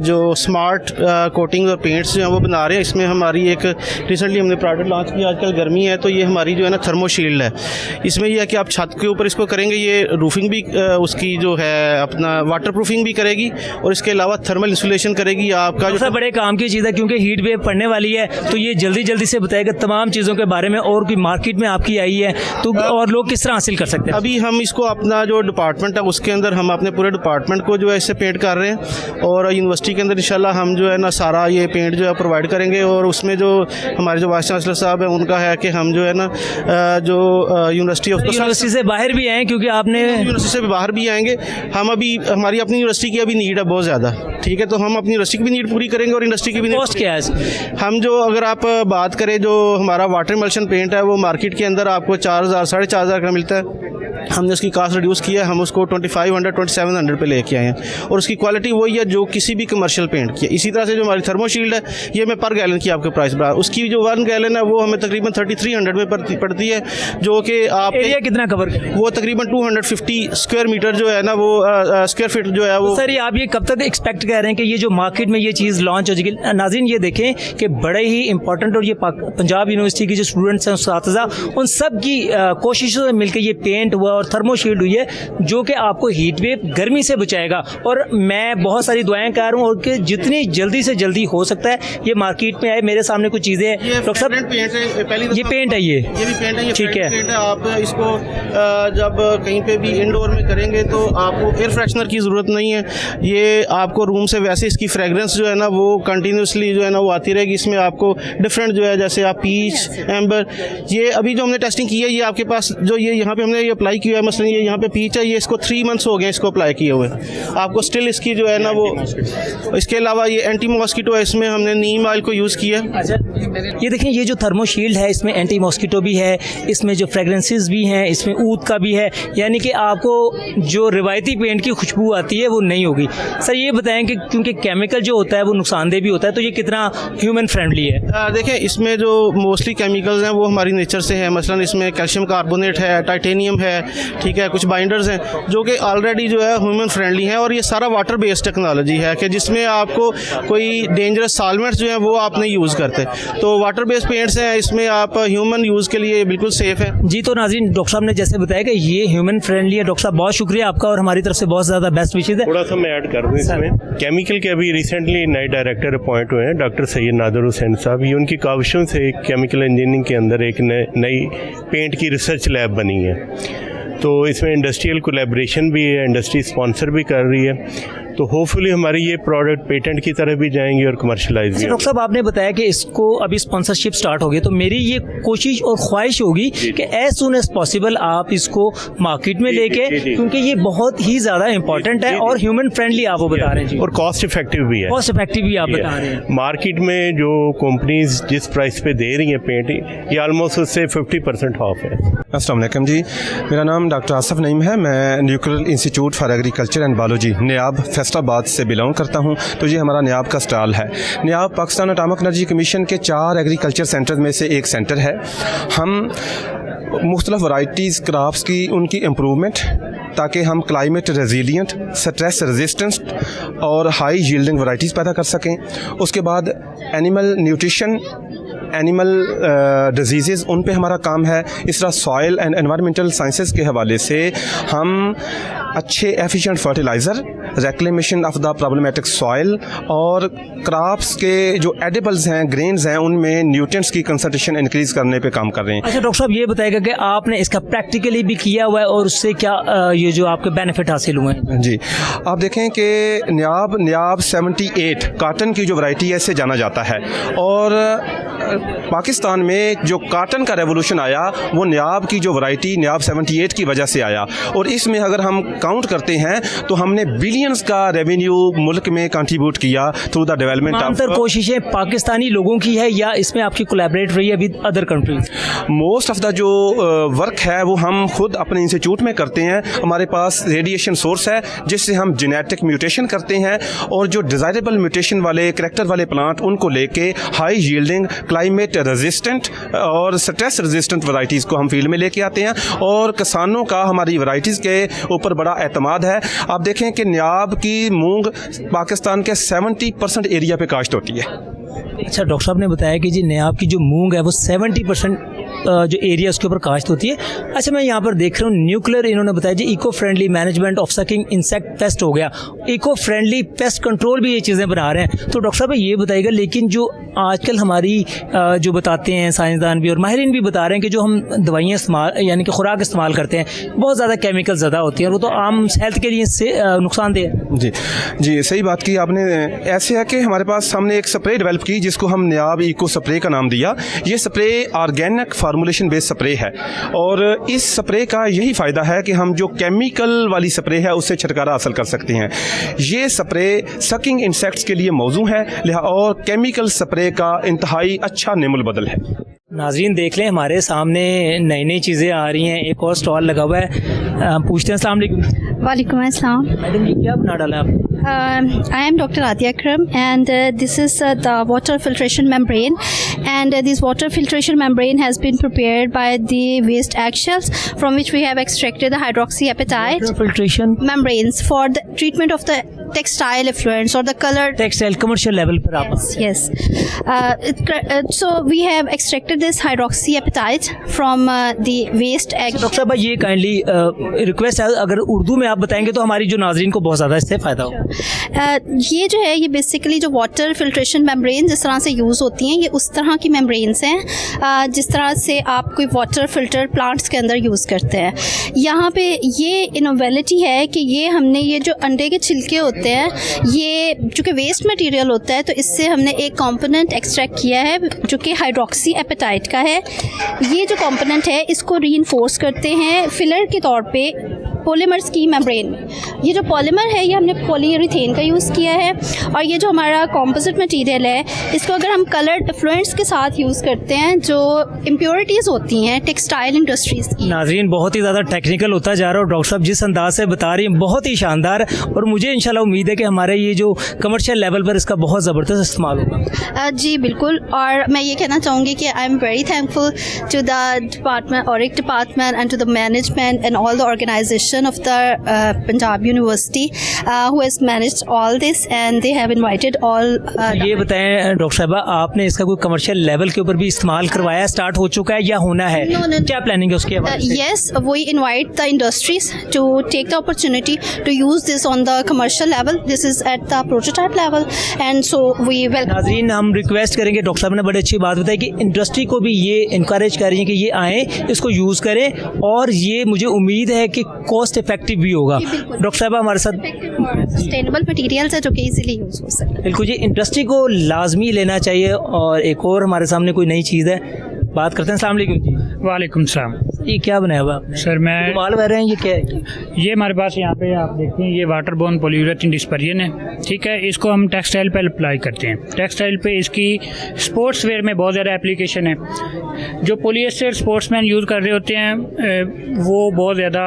जो स्मार्ट कोटिंग और पेंट्स जो हैं वो बना रहे हैं। इसमें हमारी एक रिसेंटली हमने प्रोडक्ट लॉन्च किया, आजकल गर्मी है तो ये हमारी जो है ना थर्मोशील्ड है। इसमें यह है कि आप छत के ऊपर इसको करेंगे, ये रूफिंग भी उसकी जो है अपना वाटर प्रूफिंग भी करेगी और इसके अलावा थर्मल इंसुलेशन करेगी। आपका जो सबसे बड़े काम की चीज़ है क्योंकि हीट वेव पड़ने वाली है तो ये जल्दी जल्दी से बताएगा तमाम चीज़ों के बारे में। और कोई मार्केट में आपकी आई है तो और लोग किस तरह हासिल कर सकते हैं? अभी हम इसको अपना जो डिपार्टमेंट है उसके अंदर हम अपने पूरे डिपार्टमेंट को जो है इससे पेंट कर रहे हैं और यूनिवर्सिटी के अंदर इंशाल्लाह हम जो है ना सारा ये पेंट जो है प्रोवाइड करेंगे। और उसमें जो हमारे जो वाइस चांसलर साहब हैं उनका है कि हम जो है ना जो यूनिवर्सिटी से बाहर भी आए क्योंकि आपने यूनिवर्सिटी से भी बाहर भी आएंगे। हम अभी हमारी अपनी यूनिवर्सिटी की अभी नीड है बहुत ज़्यादा, ठीक है, तो हम अपनी यूनिवर्सिटी की भी नीड पूरी करेंगे और इंडस्ट्री की भी कॉस्ट क्या है? हम जो अगर आप बात करें जो हमारा वाटर इमल्शन पेंट है वो मार्केट के अंदर आपको 4,000 साढ़े 4,000 का मिलता है। हमने उसकी कास्ट रिड्यूस किया, हम उसको 2500 2700 पे लेके आए हैं और उसकी क्वालिटी वही है जो किसी भी कमर्शियल पेंट की है। इसी तरह से जो हमारी थर्मोशील्ड है ये मैं पर गैलन की आपके प्राइस बढ़ा, उसकी जो 1 गैलन है वो हमें तकरीबन 3300 में पड़ती है, जो कि आप एरिया कितना कवर करें? वो तकरीबन 250 स्क्वायर मीटर जो है ना वो स्क्वायर फीट जो है वो। सर ये आप ये कब तक एक्सपेक्ट कर रहे हैं कि ये जो मार्केट में ये चीज़ लॉन्च हो जाएगी? नाज़रीन ये देखें कि बड़े ही इंपॉर्टेंट और ये पंजाब यूनिवर्सिटी के जो स्टूडेंट्स हैं उस्ताज़ा उन सब की कोशिशों से मिलकर ये पेंट हुआ और थर्मोशील्ड हुई है जो कि आपको हीट वेव गर्मी से बचाएगा। और मैं बहुत सारी दुआएं कर रहा हूँ और कि जितनी जल्दी से जल्दी हो सकता है ये मार्केट में आए। मेरे सामने कुछ चीज़ें हैं डॉक्टर साहब, ये पेंट है, ये भी पेंट है, ये ठीक है। पेंट है। आप इसको जब कहीं पे भी इंडोर में करेंगे तो आपको एयर फ्रेशनर की ज़रूरत नहीं है। ये आपको रूम से वैसे इसकी फ्रेगरेंस जो है ना वो कंटिन्यूसली जो है ना वो आती रहेगी। इसमें आपको डिफरेंट जो है जैसे आप पीच एम्बर, ये अभी जो हमने टेस्टिंग की है ये आपके पास जो ये यहाँ पे हमने ये अप्लाई की है, मसलन ये यहाँ पे पीच है, ये इसको 3 मंथ्स हो गए इसको अप्लाई किए हुए, आपको स्टिल इसकी जो है ना वो, इसके अलावा ये एंटी मॉस्किटो है, इसमें हमने नीम ऑयल को यूज़ किया। अच्छा, ये देखें, ये जो थर्मोशील्ड है इसमें एंटी मॉस्किटो भी है, इसमें जो फ्रेगरेंसेस भी हैं, इसमें ऊद का भी है, यानी कि आपको जो रिवायती पेंट की खुशबू आती है वो नहीं होगी। सर ये बताएं कि क्योंकि केमिकल जो होता है वो नुकसानदेह भी होता है, तो ये कितना ह्यूमन फ्रेंडली है? देखें, इसमें जो मोस्टली केमिकल्स हैं वो हमारी नेचर से है, मसलन इसमें कैल्शियम कार्बोनेट है, टाइटेनियम है, ठीक है, कुछ बाइंडर्स हैं जो कि ऑलरेडी जो है ह्यूमन फ्रेंडली हैं, और ये सारा वाटर बेस्ड टेक्नोलॉजी है कि जिसमें आपको कोई डेंजरस सॉल्वेंट्स जो हैं वो आप नहीं यूज़ करते, तो वाटर बेस्ड पेंट्स हैं, इसमें आप ह्यूमन यूज़ के लिए बिल्कुल सेफ़ है। जी, तो नाज़रीन, डॉक्टर साहब ने जैसे बताया कि ये ह्यूमन फ्रेंडली है। डॉक्टर साहब बहुत शुक्रिया आपका, और हमारी तरफ से बहुत ज़्यादा बेस्ट विशेज़ है। थोड़ा सा मैं ऐड कर दूँ इसमें, केमिकल के अभी रिसेंटली नए डायरेक्टर अपॉइंट हुए हैं, डॉक्टर सैयद नादर हुसैन साहब। ये उनकी काविशों से केमिकल इंजीनियरिंग के अंदर एक नई पेंट की रिसर्च लैब बनी है, तो इसमें इंडस्ट्रियल कोलैबोरेशन भी है, इंडस्ट्री स्पॉन्सर भी कर रही है, तो होपफुली हमारी ये प्रोडक्ट पेटेंट की तरफ भी जाएंगे और कमर्शलाइज भी। डॉक्टर साहब, आपने बताया कि इसको अभी स्पॉन्सरशिप स्टार्ट हो गई, तो मेरी ये कोशिश और ख्वाहिश होगी कि एज सुन एज पॉसिबल आप इसको मार्केट में लेके, क्योंकि ये बहुत ही ज़्यादा इंपॉर्टेंट है और ह्यूमन फ्रेंडली आप वो बता रहे हैं जी, और कॉस्ट इफेक्टिव भी है। कॉस्ट इफेक्टिव भी आप बता रहे हैं। मार्केट में जो कंपनीज जिस प्राइस पे दे रही हैं पेंट, ये ऑलमोस्ट उससे 50% ऑफ है। अस्सलाम वालेकुम जी, मेरा नाम डॉक्टर आसिफ नईम है। मैं nuclear institute for agriculture and biology NIAB Faisalabad से बिलोंग करता हूं। तो ये हमारा नियाब का स्टॉल है। नियाब पाकिस्तान एटॉमिक एनर्जी कमीशन के 4 एग्रीकल्चर सेंटर में से एक सेंटर है। हम मुख्तलिफ वैराइटीज़ क्रॉप्स की उनकी इम्प्रूवमेंट, ताकि हम क्लाइमेट रेजिलियंट, स्ट्रेस रेजिस्टेंस और हाई यील्डिंग वैराइटीज़ पैदा कर सकें। उसके बाद एनिमल न्यूट्रिशन, एनिमल डिजीज़, उन पे हमारा काम है। इस तरह सॉइल एंड एनवायरमेंटल साइंसेस के हवाले से हम अच्छे efficient fertiliser, reclamation of the problematic soil और क्रॉप्स के जो एडिबल्स हैं, ग्रेन्स हैं, उनमें न्यूट्रिएंट्स की कंसंट्रेशन इंक्रीज़ करने पे काम कर रहे हैं। अच्छा डॉक्टर साहब, ये बताएगा कि आपने इसका प्रैक्टिकली भी किया हुआ है और उससे क्या ये जो आपके बेनिफिट हासिल हुए हैं? जी, आप देखें कि नियाब 78 काटन की जो वैरायटी है इससे जाना जाता है, और पाकिस्तान में जो काटन का रेवोल्यूशन आया वो नियाब की जो वैरायटी नियाब 78 की वजह से आया, और इसमें अगर हम काउंट करते हैं तो हमने बिलियंस का रेवेन्यू मुल्क में कंट्रीब्यूट किया थ्रू द डेवलपमेंट ऑफ। कोशिशें पाकिस्तानी लोगों की है या इसमें आपकी कोलैबोरेट रही है with other countries? Most of the जो वर्क है वो हम खुद अपने इंस्टीट्यूट में करते हैं। हमारे पास रेडिएशन सोर्स है जिससे हम जेनेटिक म्यूटेशन करते हैं, और जो डिज़ायरेबल म्यूटेशन वाले करैक्टर वाले प्लांट उनको लेके हाई यील्डिंग, क्लाइमेट रेजिस्टेंट और स्ट्रेस रेजिस्टेंट वैराइटीज़ को हम फील्ड में लेके आते हैं, और किसानों का हमारी वैराइटीज़ के ऊपर बड़ा एतमाद है। आप देखें कि नियाब की मूंग पाकिस्तान के 70% एरिया पे काश्त होती है। अच्छा, डॉक्टर साहब ने बताया कि जी नियाब की जो मूंग है वो 70% जो एरिया उसके ऊपर काश्त होती है। अच्छा, मैं यहाँ पर देख रहा हूँ न्यूक्लियर, इन्होंने बताया जी eco friendly management of sucking insect pest हो गया, इको फ्रेंडली पेस्ट कंट्रोल भी ये चीज़ें बना रहे हैं। तो डॉक्टर साहब ये बताइएगा, लेकिन जो आजकल हमारी जो बताते हैं साइंसदान भी और माहिरीन भी बता रहे हैं कि जो हम दवाइयाँ इस्तेमाल यानी कि खुराक इस्तेमाल करते हैं बहुत ज़्यादा केमिकल ज़्यादा होती हैं, और वो तो आम हेल्थ के लिए इससे नुकसानदेह है। जी, सही बात की आपने। ऐसे है कि हमारे पास हमने एक स्प्रे डेवलप की जिसको हम नियाब इको स्प्रे का नाम दिया। ये spray organic formulation based spray है, और इस स्प्रे का यही फ़ायदा है कि हम जो केमिकल वाली स्प्रे है उससे छुटकारा हासिल कर सकते हैं। ये स्प्रे सकिंग इंसेक्ट्स के लिए मौजू है, और केमिकल स्प्रे का इंतहाई अच्छा नेमुल बदल है। नाजरीन देख लें, हमारे सामने नई नई चीज़ें आ रही हैं, एक और स्टॉल लगा हुआ है। पूछते हैं। अस्सलाम वालेकुम। वालेकुम अस्सलाम। मैडम जी, क्या बना डाला आपने? I am Dr. Adia Akram, and this is the water filtration membrane, and this water filtration membrane has been prepared by the waste eggshells from which we have extracted the hydroxyapatite Water filtration membranes for the treatment of the textile effluents or the color. Textile commercial level पर आप? Yes. So we have extracted this hydroxyapatite from the waste egg. Doctor साहब ये kindly request है, अगर उर्दू में आप बताएंगे तो हमारी जो नाजरीन को बहुत ज़्यादा इससे फ़ायदा हो। ये जो है ये बेसिकली जो वाटर फिल्ट्रेशन मेम्ब्रेन जिस तरह से यूज़ होती हैं, ये उस तरह की मेम्ब्रेन्स हैं जिस तरह से आप कोई वाटर फिल्टर प्लांट्स के अंदर यूज़ करते हैं। यहाँ पे ये इनोवेलिटी है कि ये हमने ये जो अंडे के छिलके होते होते हैं, ये चूँकि वेस्ट मटेरियल होता है तो इससे हमने एक कंपोनेंट एक्सट्रैक्ट किया है जो कि हाइड्रोक्सी एपेटाइट का है। ये जो कंपोनेंट है इसको रीइंफोर्स करते हैं फिलर के तौर पे पॉलीमर्स की मेम्ब्रेन में। ये जो पॉलीमर है ये हमने पॉलीयूरेथेन का यूज़ किया है, और ये जो हमारा कॉम्पोजिट मटेरियल है इसको अगर हम कलर्ड एफ्लुएंट्स के साथ यूज़ करते हैं जो इम्प्योरिटीज़ होती हैं टेक्सटाइल इंडस्ट्रीज़ की। नाज़रीन बहुत ही ज़्यादा टेक्निकल होता जा रहा है और डॉक्टर साहब जिस अंदाज से बता रही हैं बहुत ही शानदार, और मुझे इंशाल्लाह उम्मीद है कि हमारे ये जो कमर्शियल लेवल पर इसका बहुत ज़बरदस्त इस्तेमाल होगा। जी बिल्कुल, और मैं ये कहना चाहूँगी कि I am very thankful to the department, ORIC department and to the management and all the organisation of the Punjab University who has managed all this and they have invited all ये बताएं doctor साहबा, आपने इसका कोई commercial level के ऊपर भी इस्तेमाल करवाया, स्टार्ट हो चुका है या होना है? क्या प्लानिंग है उसके हवाले से? Yes, we invite the industries to take the opportunity to use this on the commercial level. This is at the prototype level and so we welcome. नाज़रीन हम रिक्वेस्ट करेंगे, डॉक्टर साहब ने बड़ी अच्छी बात बताई कि इंडस्ट्री को भी ये इनकरेज कर रही है कि ये आएँ, इसको यूज़ करें, और ये मुझे उम्मीद है कि कॉस्ट इफेक्टिव भी होगा। डॉक्टर साहब हमारे साथ सस्टेनेबल मटेरियल्स है जो कि इजीली यूज हो सकते हैं। बिल्कुल जी, इंडस्ट्री को लाजमी लेना चाहिए। और एक और हमारे सामने कोई नई चीज़ है, बात करते हैं। अस्सलाम वालेकुम जी। वालेकुम सलाम। ये क्या बनाया हुआ आपने? सर मैं माल बह रहे हैं, ये क्या है? ये हमारे पास यहाँ पे आप देखते हैं ये वाटर बोर्न पॉलीयूरेथेन डिस्पर्जन है, ठीक है। इसको हम टेक्सटाइल पे अप्लाई करते हैं। टेक्सटाइल पे इसकी स्पोर्ट्स वेयर में बहुत ज़्यादा एप्लीकेशन है। जो पॉलिएस्टर स्पोर्ट्समैन यूज़ कर रहे होते हैं वो बहुत ज़्यादा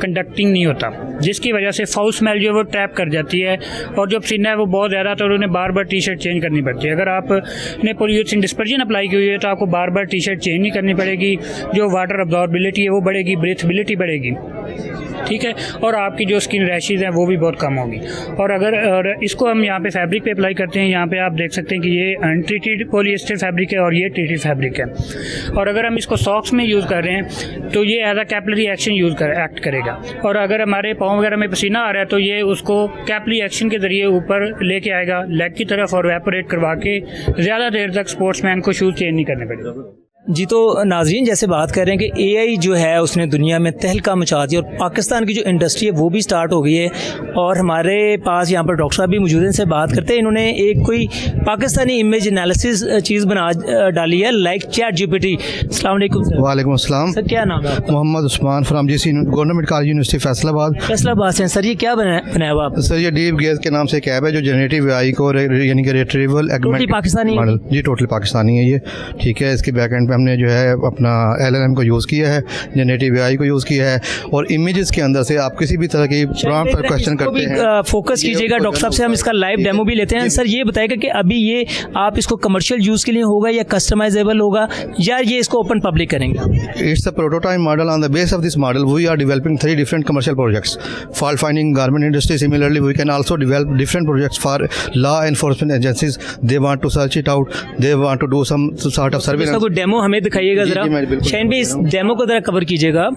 कंडक्टिंग नहीं होता, जिसकी वजह से फाउल स्मेल जो है वो ट्रैप कर जाती है, और जो पसीना है वो बहुत ज़्यादा, तो उन्हें बार बार टी शर्ट चेंज करनी पड़ती है। अगर आपने पॉलीयूरेथेन डिस्पर्जन अप्लाई की हुई है तो आपको बार बार टी शर्ट चेंज नहीं करनी पड़ेगी, जो वाटर अब्जॉर्बिलिटी है वो बढ़ेगी, ब्रीथेबिलिटी बढ़ेगी, ठीक है, और आपकी जो स्किन रैशेज़ हैं वो भी बहुत कम होगी। और इसको हम यहाँ पे फैब्रिक पे अप्लाई करते हैं। यहाँ पे आप देख सकते हैं कि ये अनट्रीटेड पॉलिएस्टर फैब्रिक है और ये ट्रीटेड फैब्रिक है। और अगर हम इसको सॉक्स में यूज़ कर रहे हैं तो ये as a capillary action act करेगा, और अगर हमारे पाँव वगैरह में पसीना आ रहा है तो ये उसको कैपिलरी एक्शन के ज़रिए ऊपर लेके आएगा लेग की तरफ, और वेपोरेट करवा के ज़्यादा देर तक स्पोर्ट्समैन को शूज़ चेंज नहीं करने पड़ेगा। जी, तो नाज़रीन जैसे बात कर रहे हैं कि एआई जो है उसने दुनिया में तहलका मचा दिया, और पाकिस्तान की जो इंडस्ट्री है वो भी स्टार्ट हो गई है। और हमारे पास यहाँ पर डॉक्टर साहब भी मौजूद हैं, इनसे बात करते हैं। इन्होंने एक कोई पाकिस्तानी इमेज एनालिसिस चीज़ बना डाली है, लाइक चैट जीपीटी। अस्सलाम वालेकुम सर। वालेकुम अस्सलाम सर, क्या नाम है? Mohammad Usman from GC Government College University Faisalabad से। सर ये क्या बनाया हुआ आप? सर ये डीप गेज के नाम से एक ऐप है जो जनरेटिव एआई को यानी कि रिट्रीवल पाकिस्तानी मॉडल, जी टोटल पाकिस्तानी है ये, ठीक है। इसके बैक एंड पे हमने जो है अपना एलएलएम को यूज़ किया है, जनरेटिव एआई को यूज़ किया है, और इमेजेस के अंदर से आप किसी भी तरह की प्रॉम्प्ट पर क्वेश्चन करते हैं। फोकस कीजिएगा, डॉक्टर साहब से हम इसका लाइव डेमो भी लेते हैं। सर ये बताएगा कि अभी ये आप इसको कमर्शियल यूज़ के लिए होगा या कस्टमाइजेबल होगा, या ये इसको ओपन पब्लिक करेंगे? It's a prototype model. On the base of this model we are developing 3 different commercial projects, fault finding, garment industry. Similarly we can also develop different projects for law enforcement agencies. They want to search it out, they want to do some sort of service. इसका कोई demo हमें दिखाइएगा जरा, shine भी इस demo को जरा cover कीजिएगा।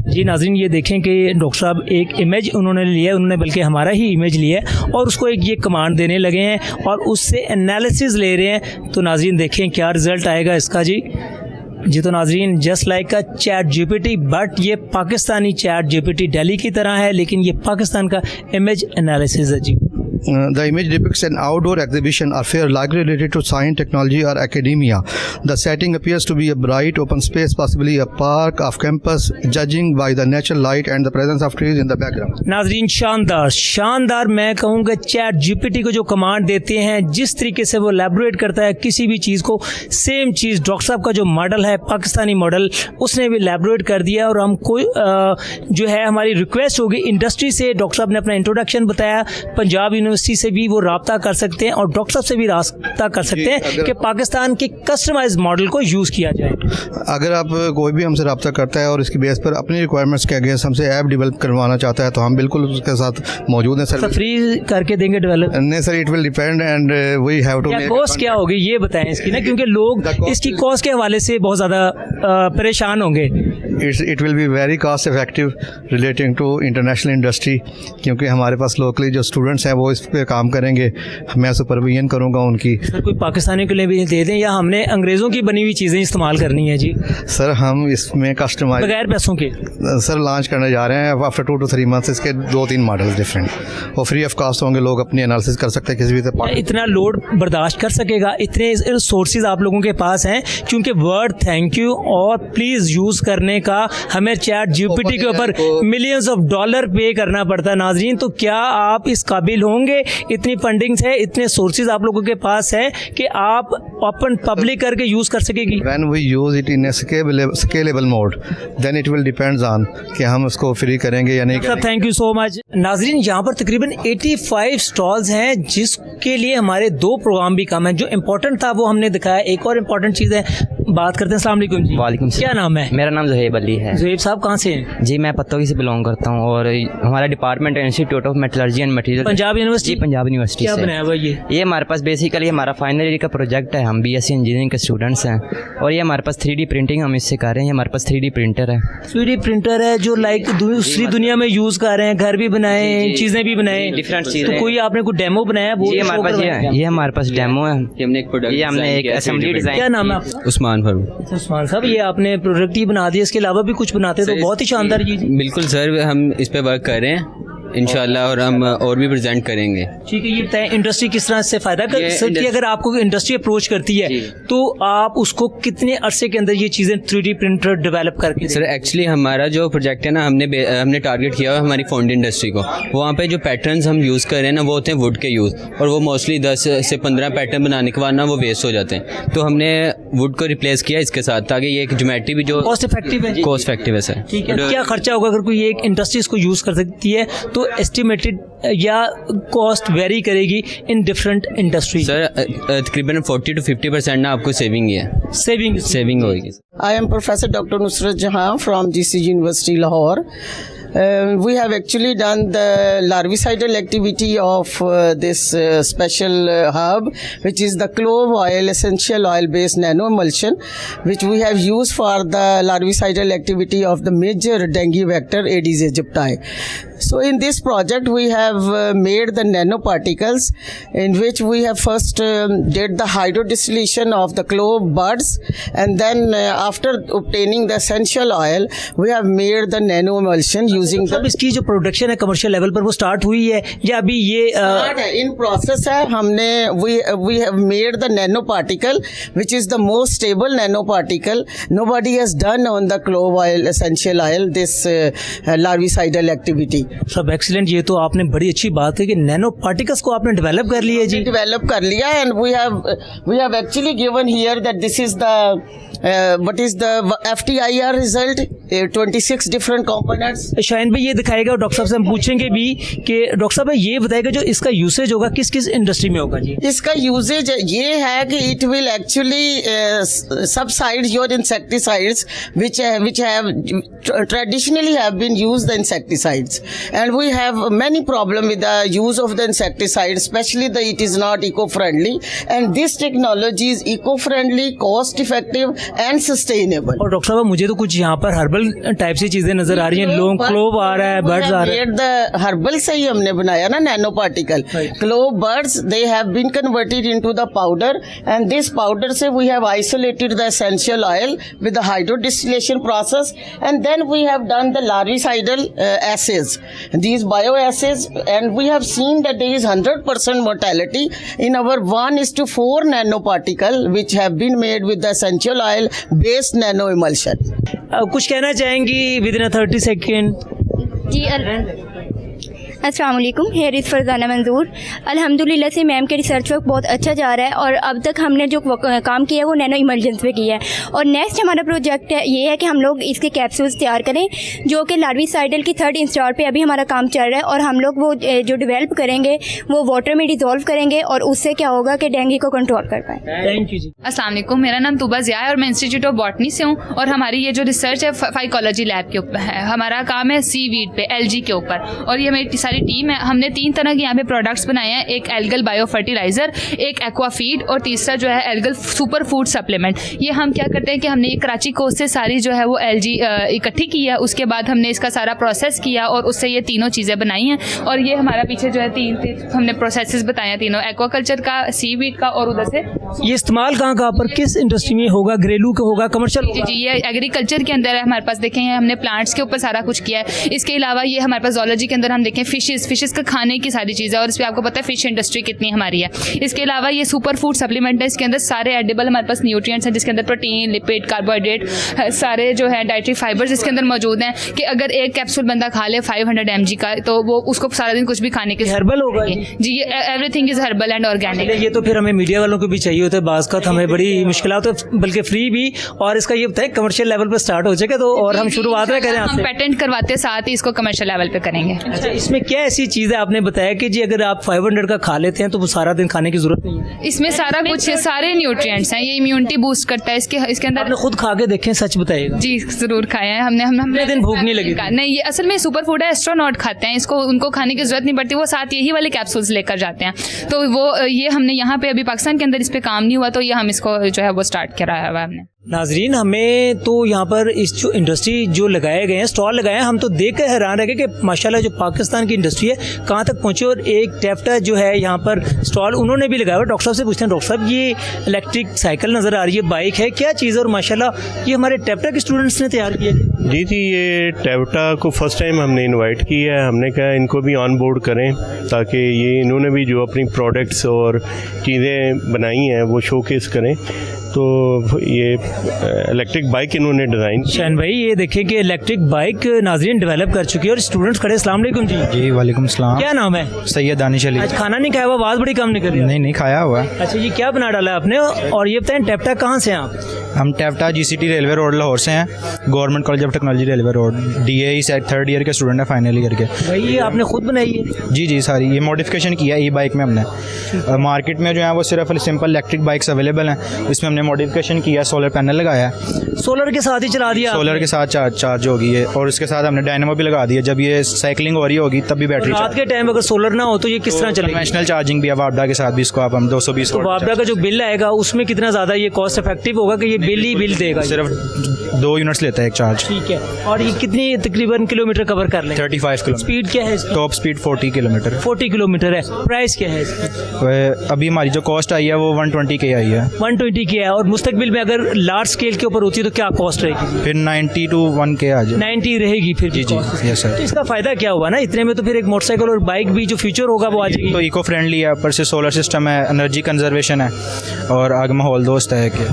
जी नाज़रीन ये देखें कि डॉक्टर साहब एक इमेज उन्होंने लिया, उन्होंने बल्कि हमारा ही इमेज लिया है, और उसको एक ये कमांड देने लगे हैं और उससे एनालिसिस ले रहे हैं। तो नाज़रीन देखें क्या रिज़ल्ट आएगा इसका। जी तो नाज़रीन just like a chat GPT, but ये पाकिस्तानी चैट जीपीटी दिल्ली की तरह है, लेकिन ये पाकिस्तान का इमेज एनालिसिस है। जी The image depicts an outdoor exhibition or fair likely related to science, technology or academia. The setting appears to be a bright open space, possibly a park off campus, judging by the natural light and the presence of trees in the background. नाज़रीन शानदार मैं कहूँगा chat GPT को जो command देते हैं, जिस तरीके से वो एलैबोरेट करता है किसी भी चीज़ को, सेम चीज़ डॉक्टर साहब का जो मॉडल है पाकिस्तानी मॉडल उसने भी एलैबोरेट कर दिया। और हम कोई जो है हमारी रिक्वेस्ट होगी इंडस्ट्री से, डॉक्टर साहब ने अपना इंट्रोडक्शन बताया, पंजाब यूनिवर्सिटी से भी वो राब्ता कर सकते हैं और डॉक्टर साहब से भी राब्ता कर सकते हैं कि पाकिस्तान के कस्टमाइज्ड मॉडल को यूज़ किया जाए। अगर आप कोई भी हमसे राब्ता करता है और इसकी बेस पर अपनी रिक्वायरमेंट्स के अगेंस्ट हमसे ऐप डेवलप करवाना चाहता है तो हम बिल्कुल उसके साथ मौजूद हैं। सर फ्री करके देंगे डेवलप? नहीं sir, it will depend and we have to. Cost क्या होगी ये बताएं इसकी ना, क्योंकि लोग इसकी कॉस्ट के हवाले से बहुत ज़्यादा परेशान होंगे। It will be very cost effective relating to international industry, क्योंकि हमारे पास लोकली जो स्टूडेंट्स हैं वो इस पे काम करेंगे, मैं सुपरविजन करूँगा उनकी। सर कोई पाकिस्तानी के लिए भी दे दें या हमने अंग्रेज़ों की बनी हुई चीज़ें इस्तेमाल करनी है जी? सर हम इसमें कस्टमाइज बगैर पैसों के सर लॉन्च करने जा रहे हैं आफ्टर 2 to 3 months। इसके 2-3 मॉडल्स डिफरेंट और फ्री ऑफ कॉस्ट होंगे, लोग अपनी एनालिसिस कर सकते हैं किसी भी तरह। इतना लोड बर्दाश्त कर सकेगा? इतने सोर्सेज आप लोगों के पास हैं, क्योंकि वर्ड थैंक यू और प्लीज़ यूज़ करने का हमें चैट जीपीटी के ऊपर मिलियंस ऑफ डॉलर पे करना पड़ता है। नाजरीन, तो क्या आप इस काबिल होंगे? इतनी फंडिंग्स है, इतने सोर्सेज आप लोगों के पास है कि आप ओपन पब्लिक करके यूज़ कर सकेगी? When we use it in a scalable mode, then it will depends on कि हम उसको फ्री करेंगे या नहीं करेंगे। Thank you so much. नाजरीन, यहाँ पर तकरीबन 85 स्टॉल्स हैं, जिसके लिए हमारे 2 प्रोग्राम भी कम हैं। जो इम्पोर्टेंट था वो हमने दिखाया। एक और इम्पोर्टेंट चीज़ है, बात करते हैं। अस्सलाम वालेकुम जी। वालेकुम सलाम। क्या नाम है? मेरा नाम ज़ुहैब अली है। ज़ुहैब साहब कहाँ से हैं? जी मैं पत्तौगी से बिलोंग करता हूँ और हमारा डिपार्टमेंट है institute of metallurgy and material, Punjab university. Punjab university क्या से। बनाया हुआ ये हमारे पास बेसिकली हमारा फाइनल ईयर का प्रोजेक्ट है। हम बीएससी इंजीनियरिंग के स्टूडेंट्स हैं और ये हमारे पास 3D प्रिंटिंग हम इससे कर रहे हैं। हमारे पास 3D प्रिंटर है। 3D प्रिंटर है जो लाइक दूसरी दुनिया में यूज़ कर रहे हैं, घर भी बनाए, चीज़ें भी बनाए, डिफरेंट चीज़ें। तो कोई आपने कोई डेमो बनाया? वो ये हमारे पास ये हमारे पास डेमो है। ये हमने एक असेंबली डिज़ाइन। क्या नाम है आपका? उस्मान फारूक। उस्मान साहब, ये आपने प्रोडक्ट ही बना दिया, इसके अलावा भी कुछ बनाते तो बहुत ही शानदार चीज़। बिल्कुल सर, हम इस पे वर्क कर रहे हैं इंशाल्लाह और हम और भी प्रेजेंट करेंगे। ठीक है, ये बताएं इंडस्ट्री किस तरह से फ़ायदा कर सकती है? अगर आपको इंडस्ट्री अप्रोच करती है तो आप उसको कितने अरसे के अंदर ये चीज़ें 3D प्रिंटर डेवलप करके? सर एक्चुअली हमारा जो प्रोजेक्ट है ना, हमने टारगेट किया है हमारी फोन इंडस्ट्री को। वहाँ पे जो पैटर्न्स हम यूज़ कर रहे हैं ना, वो होते हैं वुड के यूज़, और वो मोस्टली 10 से 15 पैटर्न बनाने के बाद ना वो वेस्ट हो जाते हैं। तो हमने वुड को रिप्लेस किया इसके साथ, ताकि ये एक ज्योमेट्री भी जो कॉस्ट इफेक्टिव है। कॉस्ट इफेक्टिव है सर। ठीक है, क्या खर्चा होगा अगर कोई एक इंडस्ट्री इसको यूज़ कर सकती है? तो एस्टिमेटेड या कॉस्ट वेरी करेगी इन डिफरेंट इंडस्ट्री? सर तकरीबन 40 to 50% ना आपको सेविंग ही है। सेविंग होगी। I am Professor Dr. Nusrat Jahan from GC University Lahore. We have actually done the larvicidal activity of this special hub, which is the clove oil, essential oil based nano emulsion, which we have used for the larvicidal activity of the major dengue vector Aedes aegypti. So in this project we have made the nanoparticles, in which we have first did the hydrodistillation of the clove buds, and then after obtaining the essential oil we have made the nano emulsion using the। इसकी जो production है commercial level पर वो start हुई है या अभी ये इन प्रोसेस है? हमने we have made the nanoparticle which is the most stable nanoparticle. Nobody has done on the clove oil, essential oil, this larvicidal activity. सब एक्सीलेंट। ये तो आपने बड़ी अच्छी बात है कि नैनो पार्टिकल्स को आपने डेवलप कर लिया जी। डेवलप कर लिया, and we have actually given here that this is the what is the FTIR result, 26 different components. Shaheen भाई ये दिखाएगा, डॉक्टर साहब से हम पूछेंगे भी कि डॉक्टर साहब ये बताएगा जो इसका यूसेज होगा किस किस इंडस्ट्री में होगा जी? इसका यूसेज ये है कि it will actually subside your insecticides which have traditionally have been used the insecticides, and we have many problem with the use of the insecticide, especially that it is not eco-friendly, and this technology is eco-friendly, cost effective and sustainable. और doctor साहब मुझे तो कुछ यहाँ पर herbal type से चीजें नजर आ रही हैं, लोग क्लोव आ रहा है, बर्ड्स आ रहा है। the herbal से ही हमने बनाया ना nano particle. Clove birds they have been converted into the powder, and this powder से we have isolated the essential oil with the hydrodistillation process, and then we have done the larvicidal assays, these bioassays, and we have seen that there is 100% mortality in our 1:4 nanoparticle which have been made with the essential oil based nano emulsion. कुछ कहना चाहेंगी with in 30 second? जी अस्सलाम वालेकुम, here is Farzana मंजूर। अल्हम्दुलिल्लाह से ma'am के research work बहुत अच्छा जा रहा है और अब तक हमने जो काम किया है वो नैनो इमल्जेंस पे किया है, और नेक्स्ट हमारा प्रोजेक्ट है ये है कि हम लोग इसके कैप्सूल्स तैयार करें जो कि लार्विसाइडल की 3rd इंस्टॉल पे अभी हमारा काम चल रहा है, और हम लोग वो जो डेवलप करेंगे वो वाटर में डिज़ोल्व करेंगे और उससे क्या होगा कि डेंगू को कंट्रोल कर पाए। थैंक यू जी। अस्सलाम वालेकुम, मेरा नाम तुबा ज़िया है और मैं इंस्टीट्यूट ऑफ बॉटनी से हूँ, और हमारी ये जो रिसर्च है फाइकोलॉजी लैब के ऊपर है। हमारा काम है सीवीड पे, एलजी के ऊपर, और ये हमारी हमारी टीम है, हमने 3 तरह के यहाँ पे प्रोडक्ट्स बनाए हैं, एक एल्गल बायो फर्टिलाइज़र, एक एक्वा फीड और तीसरा जो है एल्गल सुपर फूड सप्लीमेंट। ये हम क्या करते हैं कि हमने ये कराची कोस्ट से सारी जो है वो एलजी इकट्ठी की है, उसके बाद हमने इसका सारा प्रोसेस किया और उससे ये तीनों चीज़ें बनाई हैं। और ये हमारा पीछे जो है 3 हमने प्रोसेसेस बताए हैं तीनों, एक्वाकल्चर का, सीवीड का और उधर से ये इस्तेमाल कहाँ पर किस इंडस्ट्री में होगा, घरेलू का होगा, कमर्शियल? जी जी, ये एग्रीकल्चर के अंदर है हमारे पास। देखें हमने प्लांट्स के ऊपर सारा कुछ किया है। इसके अलावा ये हमारे पास जूलॉजी के अंदर हम देखें फिशेस का खाने की सारी चीज़ें, और इस पर आपको पता है फिश इंडस्ट्री कितनी हमारी है। इसके अलावा ये सुपर फूड सप्लीमेंट है, इसके अंदर सारे एडिबल हमारे पास न्यूट्रिएंट्स हैं, जिसके अंदर प्रोटीन, लिपिड, कार्बोहाइड्रेट, सारे जो है डाइटरी फाइबर्स इसके अंदर मौजूद हैं कि अगर एक कैप्सूल बंदा खा ले 500 mg का, तो वो उसको सारा दिन कुछ भी खाने की हर्बल होगा जी, everything is herbal and organic. ये तो फिर हमें मीडिया वालों को भी चाहिए होता है, बाज़ का हमें बड़ी मुश्किलात है, बल्कि फ्री भी, और इसका ये बताएं कमर्शियल लेवल पर स्टार्ट हो जाएगा तो, और हम शुरुआत में करें हम पेटेंट करवाते साथ ही इसको कमर्शियल लेवल पे करेंगे। अच्छा, इसमें क्या ऐसी चीज़ है आपने बताया कि जी अगर आप 500 का खा लेते हैं तो वो सारा दिन खाने की जरूरत नहीं है? इसमें सारा कुछ सारे न्यूट्रिएंट्स हैं, ये इम्यूनिटी बूस्ट करता है। इसके अंदर आपने खुद खा के देखें, सच बताइएगा? जी जरूर खाए हैं हमने दिन भूख नहीं लगी? नहीं, ये असल में सुपर फूड है, एस्ट्रोनॉट खाते हैं इसको, उनको खाने की जरूरत नहीं पड़ती, वो साथ यही वाले कैप्सूल्स लेकर जाते हैं। तो वो ये हमने यहाँ पे अभी पाकिस्तान के अंदर इस पे काम नहीं हुआ, तो ये हम इसको जो है वो स्टार्ट कराया हुआ है हमने। नाजरीन, हमें तो यहाँ पर इस जो इंडस्ट्री जो लगाए गए हैं, स्टॉल लगाए हैं, हम तो देख कर हैरान रह गए कि माशाल्लाह जो पाकिस्तान की इंडस्ट्री है कहाँ तक पहुँची। और एक टेफ्टा जो है यहाँ पर स्टॉल उन्होंने भी लगाया हुआ। डॉक्टर साहब से पूछते हैं, डॉक्टर साहब ये इलेक्ट्रिक साइकिल नज़र आ रही है, बाइक है, क्या चीज़ है? और माशाल्लाह ये हमारे टेफ्टा के स्टूडेंट्स ने तैयार किया है। जी जी, ये टेफ्टा को फर्स्ट टाइम हमने इनवाइट किया है। हमने कहा इनको भी ऑन बोर्ड करें ताकि ये इन्होंने भी जो अपनी प्रोडक्ट्स और चीज़ें बनाई हैं वो शोकेस करें। तो ये इलेक्ट्रिक बाइक इन्होंने डिज़ाइन की। शैन भाई, ये देखें कि इलेक्ट्रिक बाइक नाजरीन डेवलप कर चुकी है और स्टूडेंट्स खड़े। अस्सलाम वालेकुम जी। जी वालेकुम सलाम। क्या नाम है? सैयद दानिश अली। आज खाना नहीं खाया हुआ, आवाज़ बड़ी कम निकल रही है। नहीं खाया हुआ। अच्छा, ये क्या बना डाला आपने? और ये बताएं टेफ्टा कहाँ से हैं आप? हम taffeta GCT railway road Lahore से हैं, government college of technology railway road, DAE से 3rd ईयर के स्टूडेंट है, फाइनल ईयर के। भाई ये आपने खुद बनाई है? जी सारी ये मॉडिफिकेशन किया है ई बाइक में हमने। मार्केट में जो है वो सिर्फ सिंपल इलेक्ट्रिक बाइक्स अवेलेबल हैं, इसमें हमने मॉडिफिकेशन किया, सोलर पैनल लगाया है। सोलर के साथ ही चला दिया? सोलर के साथ चार्ज होगी ये, और इसके साथ हमने डायनामो भी लगा दिया, जब ये साइकिलिंग हो रही होगी तब भी बैटरी। रात के टाइम अगर सोलर ना हो तो ये किस तरह चलेगी? कन्वेंशनल चार्जिंग भी है वापडा के साथ भी, इसको आप हम 220 तो वापडा का जो बिल आएगा उसमें कितना ज़्यादा ये कॉस्ट इफेक्टिव होगा कि ये बिल ही बिल देगा? सिर्फ 2 यूनिट्स लेता है एक चार्ज। ठीक है। और ये कितनी तकरीबन किलोमीटर कवर कर लेंगे? 35 किलोमीटर। स्पीड क्या है? Top speed 40 kilometre. 40 किलोमीटर है। प्राइस क्या है इसकी? अभी हमारी जो कॉस्ट आई है वो 120 के आई है। 120 के है। और मुस्तकबिल में अगर लार्ज स्केल के ऊपर होती है तो क्या कॉस्ट रहेगी? फिर 90 to 1 के आ जाए। 90 रहेगी फिर? जी यस सर। तो इसका फ़ायदा क्या हुआ ना, इतने में तो फिर एक मोटरसाइकिल और बाइक भी जो फ्यूचर होगा वो आ जाएगी। तो इको फ्रेंडली है, ऊपर से सोलर सिस्टम है, एनर्जी कंजर्वेशन है, और आगे माहौल दोस्त है कि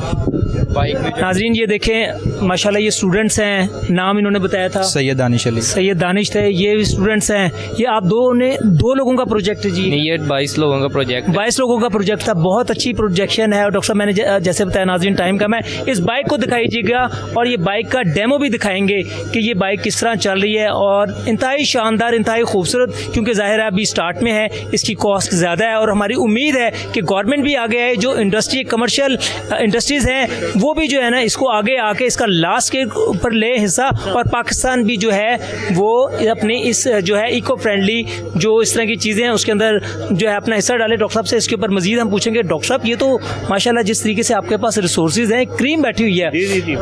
बाइक में। नाजरीन ये देखें माशाल्लाह, ये स्टूडेंट्स हैं, नाम इन्होंने बताया था सैयद दानिश अली। सैयद दानिश थे, ये स्टूडेंट्स हैं। ये आप दो लोगों का प्रोजेक्ट है जी? नहीं, ये 22 लोगों का प्रोजेक्ट। 22 लोगों का प्रोजेक्ट था। बहुत अच्छी प्रोजेक्शन है। और डॉक्टर साहब मैंने जैसे बताया, नाजरीन टाइम का, मैं इस बाइक को दिखाईजिएगा और ये बाइक का डेमो भी दिखाएंगे कि ये बाइक किस तरह चल रही है। और इंतहाई शानदार, इंतहाई खूबसूरत, क्योंकि ज़ाहिर है अभी स्टार्ट में है, इसकी कॉस्ट ज़्यादा है। और हमारी उम्मीद है कि गवर्नमेंट भी आगे आए, जो इंडस्ट्री कमर्शियल इंडस्ट्रीज़ हैं वो भी जो है ना इसको आगे आके इसका लास्ट के ऊपर ले हिस्सा। और पाकिस्तान भी जो है वो अपनी इस जो है इको फ्रेंडली जो इस तरह की चीज़ें हैं उसके अंदर जो है अपना हिस्सा डाले। डॉक्टर साहब से इसके ऊपर मजीद हम पूछेंगे। डॉक्टर साहब, ये तो माशाल्लाह जिस तरीके से आपके पास रिसोर्सेज हैं, क्रीम बैठी हुई है। जी जी।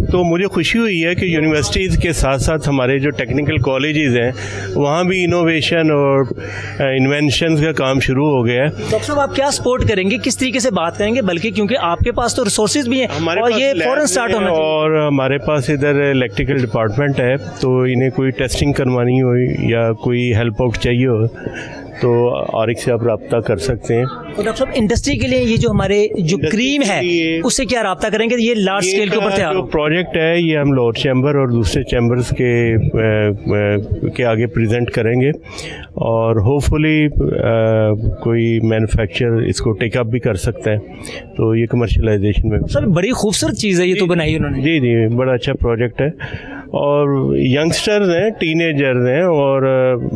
तो मुझे खुशी हुई है कि यूनिवर्सिटीज़ के साथ साथ हमारे जो टेक्निकल कॉलेजेस हैं वहाँ भी इनोवेशन और इन्वेंशन का काम शुरू हो गया है। डॉक्टर साहब, आप क्या सपोर्ट करेंगे, किस तरीके से बात करेंगे? बल्कि क्योंकि आपके पास तो रिसोर्सेज भी हैं और ये फ़ौरन स्टार्ट होना चाहिए। और हमारे पास इधर इलेक्ट्रिकल डिपार्टमेंट है, तो इन्हें कोई टेस्टिंग करवानी हो या कोई हेल्प आउट चाहिए हो तो आरिक से आप रब्ता कर सकते हैं। तो डॉक्टर साहब, इंडस्ट्री के लिए ये जो हमारे जो क्रीम है उससे क्या रब्ता करेंगे? ये लार्ज स्केल के ऊपर तैयार जो प्रोजेक्ट है ये हम लोअर चैम्बर और दूसरे चैम्बर्स के आगे प्रेजेंट करेंगे और होपफुली कोई मैन्युफैक्चर इसको टेकअप भी कर सकता है, तो ये कमर्शलाइजेशन में। सर बड़ी खूबसूरत चीज़ है ये तो बनाई उन्होंने। जी जी, बड़ा अच्छा प्रोजेक्ट है। और यंगस्टर्स हैं, टीनेजर्स हैं और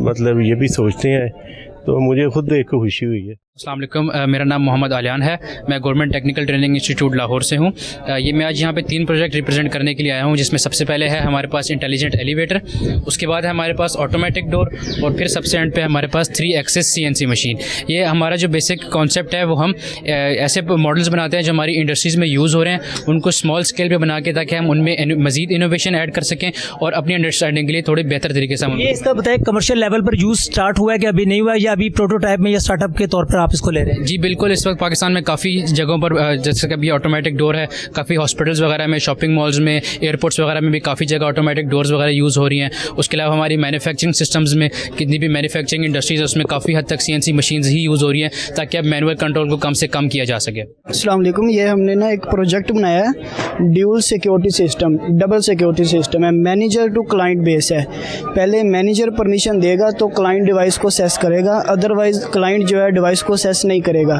मतलब ये भी सोचते हैं तो मुझे खुद देख के खुशी हुई है। अस्सलाम वालेकुम, मेरा नाम मोहम्मद आलियान है। मैं government technical training institute Lahore से हूँ। ये मैं आज यहाँ पे 3 प्रोजेक्ट रिप्रेजेंट करने के लिए आया हूँ, जिसमें सबसे पहले है हमारे पास इंटेलिजेंट एलिवेटर, उसके बाद है हमारे पास ऑटोमेटिक डोर, और फिर सबसे एंड पे हमारे पास 3 एक्सेस CNC मशीन। ये हमारा जो बेसिक कॉन्सेप्ट है वो हम ऐसे मॉडल्स बनाते हैं जो हमारी इंडस्ट्रीज़ में यूज़ हो रहे हैं, उनको स्मॉल स्केल पे बना के, ताकि हम उनमें मज़ीद इनोवेशन ऐड कर सकें और अपनी अंडरस्टैंडिंग के लिए थोड़े बेहतर तरीके से हम ये इसका बताएं कमर्शियल लेवल पर यूज़ स्टार्ट हुआ है कि अभी नहीं हुआ, या अभी प्रोटोटाइप में या स्टार्टअप के तौर पर आप इसको ले रहे हैं? जी बिल्कुल, इस वक्त पाकिस्तान में काफ़ी जगहों पर जैसे कि अभी ऑटोमेटिक डोर है, काफ़ी हॉस्पिटल्स वगैरह में, शॉपिंग मॉल्स में, एयरपोर्ट्स वगैरह में भी काफ़ी जगह ऑटोमेटिक डोर्स वगैरह यूज़ हो रही हैं। उसके अलावा हमारी मैन्युफैक्चरिंग सिस्टम्स में जितनी भी मैन्युफैक्चरिंग इंडस्ट्रीज़ है उसमें काफ़ी हद तक CNC मशीन्स ही यूज़ हो रही हैं, ताकि अब मैनुअल कंट्रोल को कम से कम किया जा सके। अस्सलाम वालेकुम, ये हमने ना एक प्रोजेक्ट बनाया है, dual security system, double security system है, मैनेजर टू क्लाइंट बेस है। पहले मैनेजर परमिशन देगा तो क्लाइंट डिवाइस को सेस करेगा, अदरवाइज क्लाइंट जो है डिवाइस को सेस नहीं करेगा।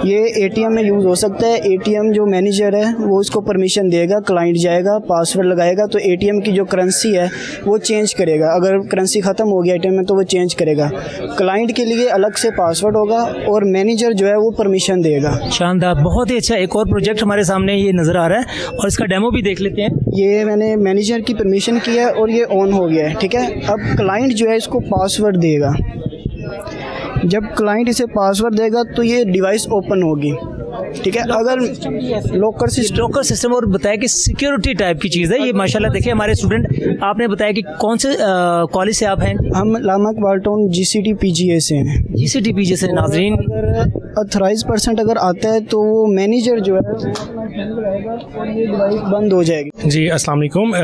ये ATM में यूज़ हो सकता है। ATM जो मैनेजर है वो इसको परमिशन देगा, क्लाइंट जाएगा, पासवर्ड लगाएगा तो ATM की जो करेंसी है वो चेंज करेगा। अगर करेंसी ख़त्म हो गया ATM में तो वो चेंज करेगा। क्लाइंट के लिए अलग से पासवर्ड होगा और मैनेजर जो है वो परमिशन देगा। शानदार, बहुत ही अच्छा। एक और प्रोजेक्ट हमारे सामने ये नज़र आ रहा है और इसका डेमो भी देख लेते हैं। ये मैंने मैनेजर की परमिशन किया है और ये ऑन हो गया है, ठीक है। अब क्लाइंट जो है इसको पासवर्ड देगा। जब क्लाइंट इसे पासवर्ड देगा तो ये डिवाइस ओपन होगी, ठीक है। अगर लॉकर सिस्टम और बताया कि सिक्योरिटी टाइप की चीज़ है ये। माशाल्लाह देखिए हमारे स्टूडेंट, आपने बताया कि कौन से कॉलेज से आप हैं? हम Allama Iqbal town GCT PGA से हैं। GCT PGA से। नाज़रीन, अगर ऑथराइज पर्सन अगर आता है तो वो मैनेजर जो है और ये डिवाइस बंद हो जाएगी। जी अस्सलाम वालेकुम,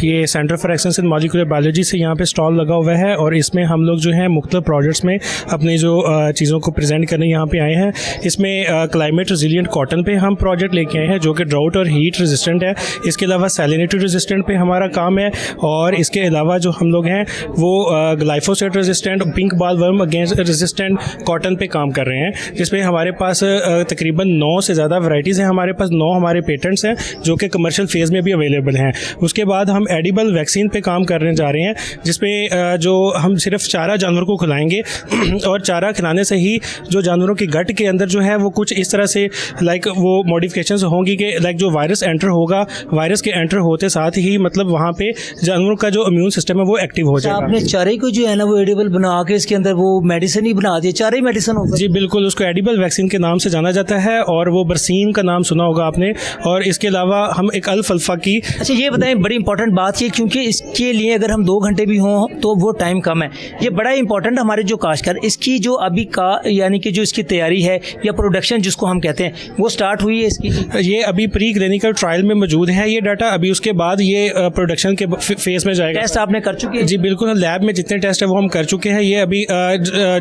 ये centre for excellence in molecular biology से यहाँ पे स्टॉल लगा हुआ है और इसमें हम लोग जो है मुख्तलिफ प्रोजेक्ट्स में अपनी जो चीज़ों को प्रेजेंट करने यहाँ पे आए हैं। इसमें क्लाइमेट रेजिलिएंट कॉटन पे हम प्रोजेक्ट लेके आए हैं जो कि ड्राउट और हीट रेजिस्टेंट है। इसके अलावा सैलिनिटी रेजिस्टेंट पे हमारा काम है, और इसके अलावा जो हम लोग हैं वो glyphosate resistant, pink bollworm against resistant cotton पे काम कर रहे हैं, जिसमें हमारे पास तकरीबन 9 से ज़्यादा वैराइटीज़ हैं। हमारे पास 9 हमारे पेटेंट्स हैं जो कि कमर्शियल फेज़ में भी अवेलेबल हैं। उसके बाद हम एडिबल वैक्सीन पे काम करने जा रहे हैं, जिसमें जो हम सिर्फ चारा जानवर को खिलाएंगे और चारा खिलाने से ही जो जानवरों की गट के अंदर जो है वो कुछ इस तरह से लाइक वो मॉडिफिकेशंस होंगी कि लाइक जो वायरस एंटर होगा, वायरस के एंटर होते साथ ही मतलब वहाँ पे जानवरों का जो इम्यून सिस्टम है वो एक्टिव हो जाएगा। आपने चारे को जो है ना वो एडिबल बना के इसके अंदर वो मेडिसिन ही बना दिया, चारे ही मेडिसिन होगा? जी बिल्कुल, उसको एडिबल वैक्सीन के नाम से जाना जाता है और वो बरसीन का नाम सुना होगा आपने। और इसके अलावा हम एक अल्फा की। अच्छा ये बताएं, बड़ी इंपॉर्टेंट बात ये, क्योंकि इसके लिए अगर हम 2 घंटे भी हों तो वो टाइम कम है। ये बड़ा इंपॉर्टेंट हमारे जो काश्तकार, इसकी जो अभी का यानी कि जो इसकी तैयारी है या प्रोडक्शन जिसको हम कहते हैं वो स्टार्ट हुई है इसकी? ये अभी प्री क्लिनिकल ट्रायल में मौजूद है ये डाटा। अभी उसके बाद ये प्रोडक्शन के फेज में जाएगा। टेस्ट आपने कर चुके हैं? जी बिल्कुल, लैब में जितने टेस्ट है वो हम कर चुके हैं। ये अभी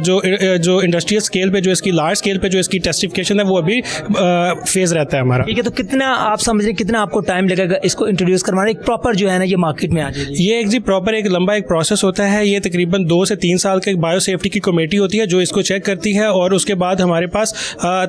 जो इंडस्ट्रियल स्केल पे, जो इसकी लार्ज स्केल पे जो इसकी टेस्टिफिकेशन है वो अभी फेज रहता है हमारा। ठीक है, तो कितना आप समझ रहे कितना आपको टाइम लगेगा इसको इंट्रोड्यूस करवाना, एक प्रॉपर जो है ना ये मार्केट में आ जाएगी? ये एक जी प्रॉपर एक लंबा एक प्रोसेस होता है। ये तकरीबन 2 से 3 साल की बायो सेफ्टी की कमेटी होती है जो इसको चेक करती है, और उसके बाद हमारे पास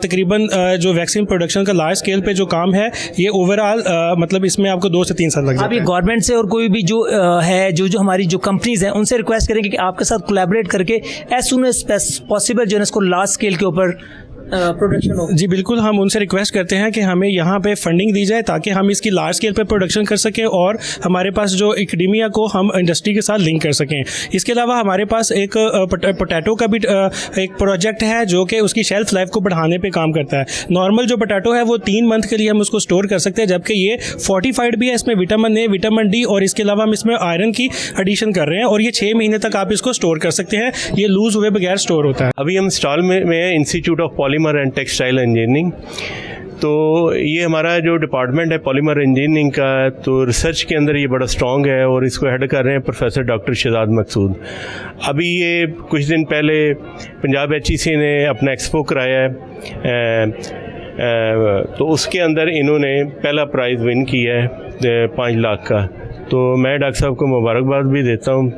तकरीबन जो वैक्सीन प्रोडक्शन का लार्ज स्केल पे जो काम है ये ओवरऑल मतलब इसमें आपको 2 से 3 साल लग जाते हैं। अभी गवर्नमेंट से और कोई भी जो है जो हमारी जो कंपनीज हैं उनसे रिक्वेस्ट करेंगे कि आपके साथ कोलैबोरेट करके एज सून एज पॉसिबल जो है इसको लार्ज स्केल के ऊपर प्रोडक्शन हो। जी बिल्कुल, हम उनसे रिक्वेस्ट करते हैं कि हमें यहाँ पे फंडिंग दी जाए ताकि हम इसकी लार्ज स्केल पे प्रोडक्शन कर सकें और हमारे पास जो एकेडेमिया को हम इंडस्ट्री के साथ लिंक कर सकें। इसके अलावा हमारे पास एक पोटैटो का भी एक प्रोजेक्ट है जो कि उसकी शेल्फ लाइफ को बढ़ाने पे काम करता है। नॉर्मल जो पोटैटो है वो 3 मंथ के लिए हम उसको स्टोर कर सकते हैं, जबकि ये फोर्टिफाइड भी है। इसमें विटामिन ए, विटामिन डी और इसके अलावा हम इसमें आयरन की एडिशन कर रहे हैं, और ये 6 महीने तक आप इसको स्टोर कर सकते हैं। ये लूज हुए बगैर स्टोर होता है। अभी हम स्टॉल में institute of polymer and textile engineering, तो ये हमारा जो डिपार्टमेंट है पॉलीमर इंजीनियरिंग का, तो रिसर्च के अंदर ये बड़ा स्ट्रॉन्ग है और इसको हेड कर रहे हैं प्रोफेसर डॉक्टर शहजाद मकसूद। अभी ये कुछ दिन पहले पंजाब HEC ने अपना एक्सपो कराया है, तो उसके अंदर इन्होंने पहला प्राइज़ विन किया है 5 लाख का। तो मैं डॉक्टर साहब को मुबारकबाद भी देता हूँ।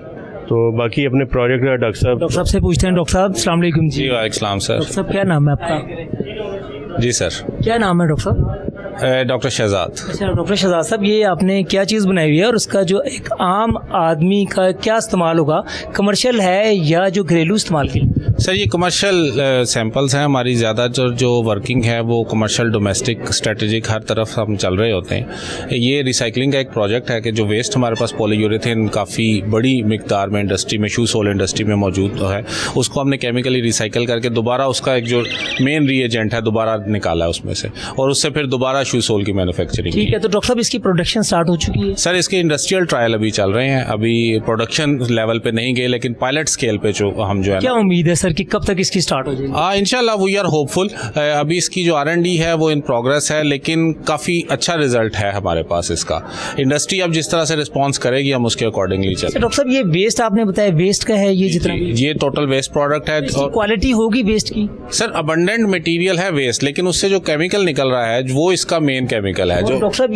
तो बाकी अपने प्रोजेक्ट का डॉक्टर साहब से पूछते हैं। डॉक्टर साहब अस्सलाम वालेकुम जी। वालेकुम सर। डॉक्टर साहब क्या नाम है आपका? जी सर। क्या नाम है डॉक्टर साहब? डॉक्टर शहजाद। अच्छा डॉक्टर शहजाद साहब, ये आपने क्या चीज़ बनाई हुई है और उसका जो एक आम आदमी का क्या इस्तेमाल होगा, कमर्शियल है या जो घरेलू इस्तेमाल के लिए? सर ये कमर्शियल सैंपल्स हैं हमारी, ज़्यादातर जो वर्किंग है वो कमर्शियल, डोमेस्टिक, स्ट्रेटेजिक हर तरफ हम चल रहे होते हैं। ये रिसाइकलिंग का एक प्रोजेक्ट है कि जो वेस्ट हमारे पास पॉलीयूरेथेन काफ़ी बड़ी मिकदार में इंडस्ट्री में, शू सोल इंडस्ट्री में मौजूद है, उसको हमने केमिकली रिसाइकिल करके दोबारा उसका एक जो मेन रीएजेंट है दोबारा निकाला है उसमें से, और उससे फिर दोबारा शू सोल की मैन्युफैक्चरिंग। ठीक है, तो डॉक्टर साहब इसकी प्रोडक्शन स्टार्ट हो चुकी है? सर इसके इंडस्ट्रियल ट्रायल अभी चल रहे हैं, अभी प्रोडक्शन लेवल पे नहीं गए, लेकिन पायलट स्केल पे जो हम जो है, क्या उम्मीद है सर कि कब तक इसकी स्टार्ट हो जाएगी? इंशाल्लाह वी आर होपफुल। अभी इसकी जो R&D है वो इन प्रोग्रेस है, लेकिन काफ़ी अच्छा रिजल्ट है हमारे पास इसका। इंडस्ट्री अब जिस तरह से रिस्पॉन्स करेगी हम उसके अकॉर्डिंगली चलेंगे। डॉक्टर साहब ये वेस्ट आपने बताया, वेस्ट का है ये जितना, ये टोटल वेस्ट प्रोडक्ट है। क्वालिटी होगी वेस्ट की? सर अबंडेंट मटेरियल है वेस्ट, लेकिन उससे जो केमिकल निकल रहा है वो इसका मेन केमिकल है। जो डॉक्टर साहब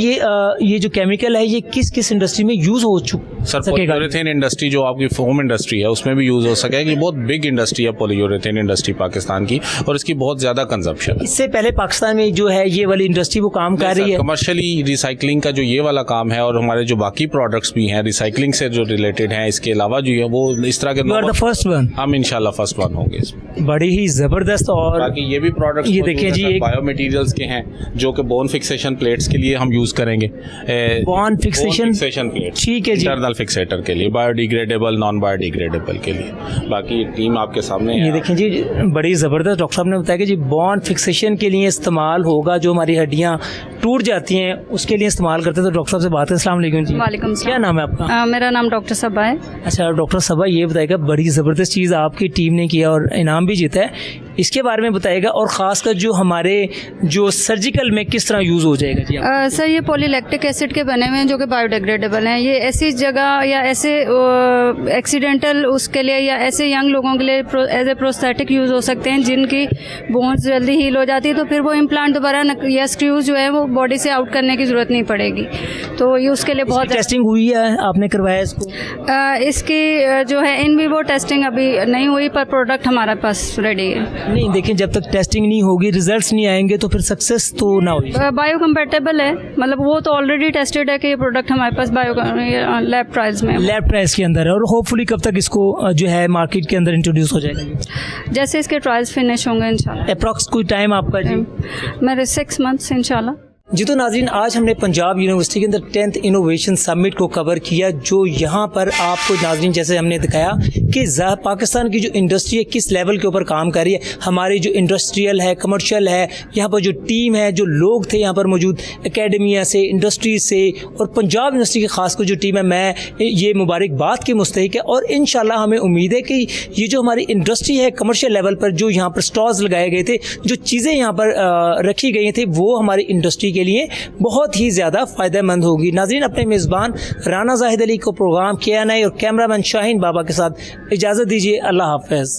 ये जो केमिकल है ये किस किस इंडस्ट्री में यूज हो चुका? सर पॉलीयूरेथेन इंडस्ट्री जो आपकी फोम इंडस्ट्री है उसमें भी यूज हो सकेगी। बहुत बिग इंडस्ट्री है पॉलीयूरेथेन इंडस्ट्री पाकिस्तान की, और इसकी बहुत ज्यादा कंजप्शन है। इससे पहले पाकिस्तान में जो है ये वाली इंडस्ट्री वो काम कर रही है कमर्शियली रिसाइकलिंग का, जो ये वाला काम है, और हमारे जो बाकी प्रोडक्ट्स भी हैं रिसाइकलिंग से जो रिलेटेड हैं, इसके अलावा जो है वो इस तरह के फर्स्ट वन, हम इंशाल्लाह फर्स्ट वन होंगे इसमें। बड़ी ही जबरदस्त। और बाकी ये भी प्रोडक्ट्स ये देखिए जी, बायो मटेरियल्स के हैं जो कि बोन फिक्सेशन प्लेट्स के लिए हम यूज करेंगे। बोन फिक्सेशन प्लेट, ठीक है जी, इंटरनल फिक्सेटर के लिए, बायोडिग्रेडेबल, नॉन बायोडिग्रेडेबल के लिए। बाकी टीम आपके सामने है। ये देखें जी, बड़ी ज़बरदस्त। डॉक्टर साहब ने बताया कि जी बॉन फिक्सेशन के लिए इस्तेमाल होगा, जो हमारी हड्डियाँ टूट जाती हैं उसके लिए इस्तेमाल करते हैं। तो डॉक्टर साहब से बात है। अस्सलाम वालेकुम जी। वालेकुम सलाम। क्या नाम है आपका? मेरा नाम डॉक्टर सबा है। अच्छा डॉक्टर सबा, ये बताएगा बड़ी ज़बरदस्त चीज़ आपकी टीम ने किया और इनाम भी जीता है, इसके बारे में बताएगा, और ख़ासकर जो हमारे जो सर्जिकल में किस तरह यूज़ हो जाएगा जी? सर ये पॉलीलैक्टिक एसिड के बने हुए हैं जो कि बायोडिग्रेडेबल हैं। ये ऐसी जगह या ऐसे एक्सीडेंटल उसके लिए या ऐसे यंग लोगों के लिए एज ए प्रोस्थेटिक यूज़ हो सकते हैं जिनकी बोन्स जल्दी हील हो जाती है, तो फिर वो इम्प्लांट दोबारा या स्क्रूज जो है वो बॉडी से आउट करने की ज़रूरत नहीं पड़ेगी। तो ये उसके लिए बहुत टेस्टिंग हुई है, आपने करवाया इसको? इसकी जो है इन विवो टेस्टिंग अभी नहीं हुई, पर प्रोडक्ट हमारे पास रेडी है। नहीं देखिए, जब तक टेस्टिंग नहीं होगी, रिजल्ट्स नहीं आएंगे तो फिर सक्सेस तो ना होगी। बायोकम्पैटिबल है, मतलब वो तो ऑलरेडी टेस्टेड है कि ये प्रोडक्ट हमारे पास लैब ट्रायल्स में, लैब ट्रायल्स के अंदर है, और होपफुली कब तक इसको जो है मार्केट के अंदर इंट्रोड्यूस हो जाएगा? जैसे इसके ट्रायल्स फिनिश होंगे इंशाल्लाह। अप्रॉक्स कोई टाइम आपका जी? मेरे 6 मंथ्स इंशाल्लाह। जी तो नाज़रीन, आज हमने पंजाब यूनिवर्सिटी के अंदर 10th इनोवेशन समिट को कवर किया, जो यहाँ पर आपको नाज़रीन जैसे हमने दिखाया कि पाकिस्तान की जो इंडस्ट्री है किस लेवल के ऊपर काम कर रही है। हमारी जो इंडस्ट्रियल है, कमर्शियल है, यहाँ पर जो टीम है, जो लोग थे यहाँ पर मौजूद एकेडमिया से, इंडस्ट्री से, और पंजाब यूनिवर्सिटी की खास कर जो टीम है, मैं ये मुबारकबाद की मुस्तहिक है। और इंशाल्लाह हमें उम्मीद है कि ये जो हमारी इंडस्ट्री है कमर्शियल लेवल पर, जो यहाँ पर स्टॉल्स लगाए गए थे, जो चीज़ें यहाँ पर रखी गई थी, वो हमारी इंडस्ट्री के लिए बहुत ही ज़्यादा फ़ायदेमंद होगी। नाज़रीन, अपने मेज़बान राना जाहिद अली को प्रोग्राम KNI और कैमरामैन शाहीन बाबा के साथ इजाज़त दीजिए। अल्लाह हाफ़िज़।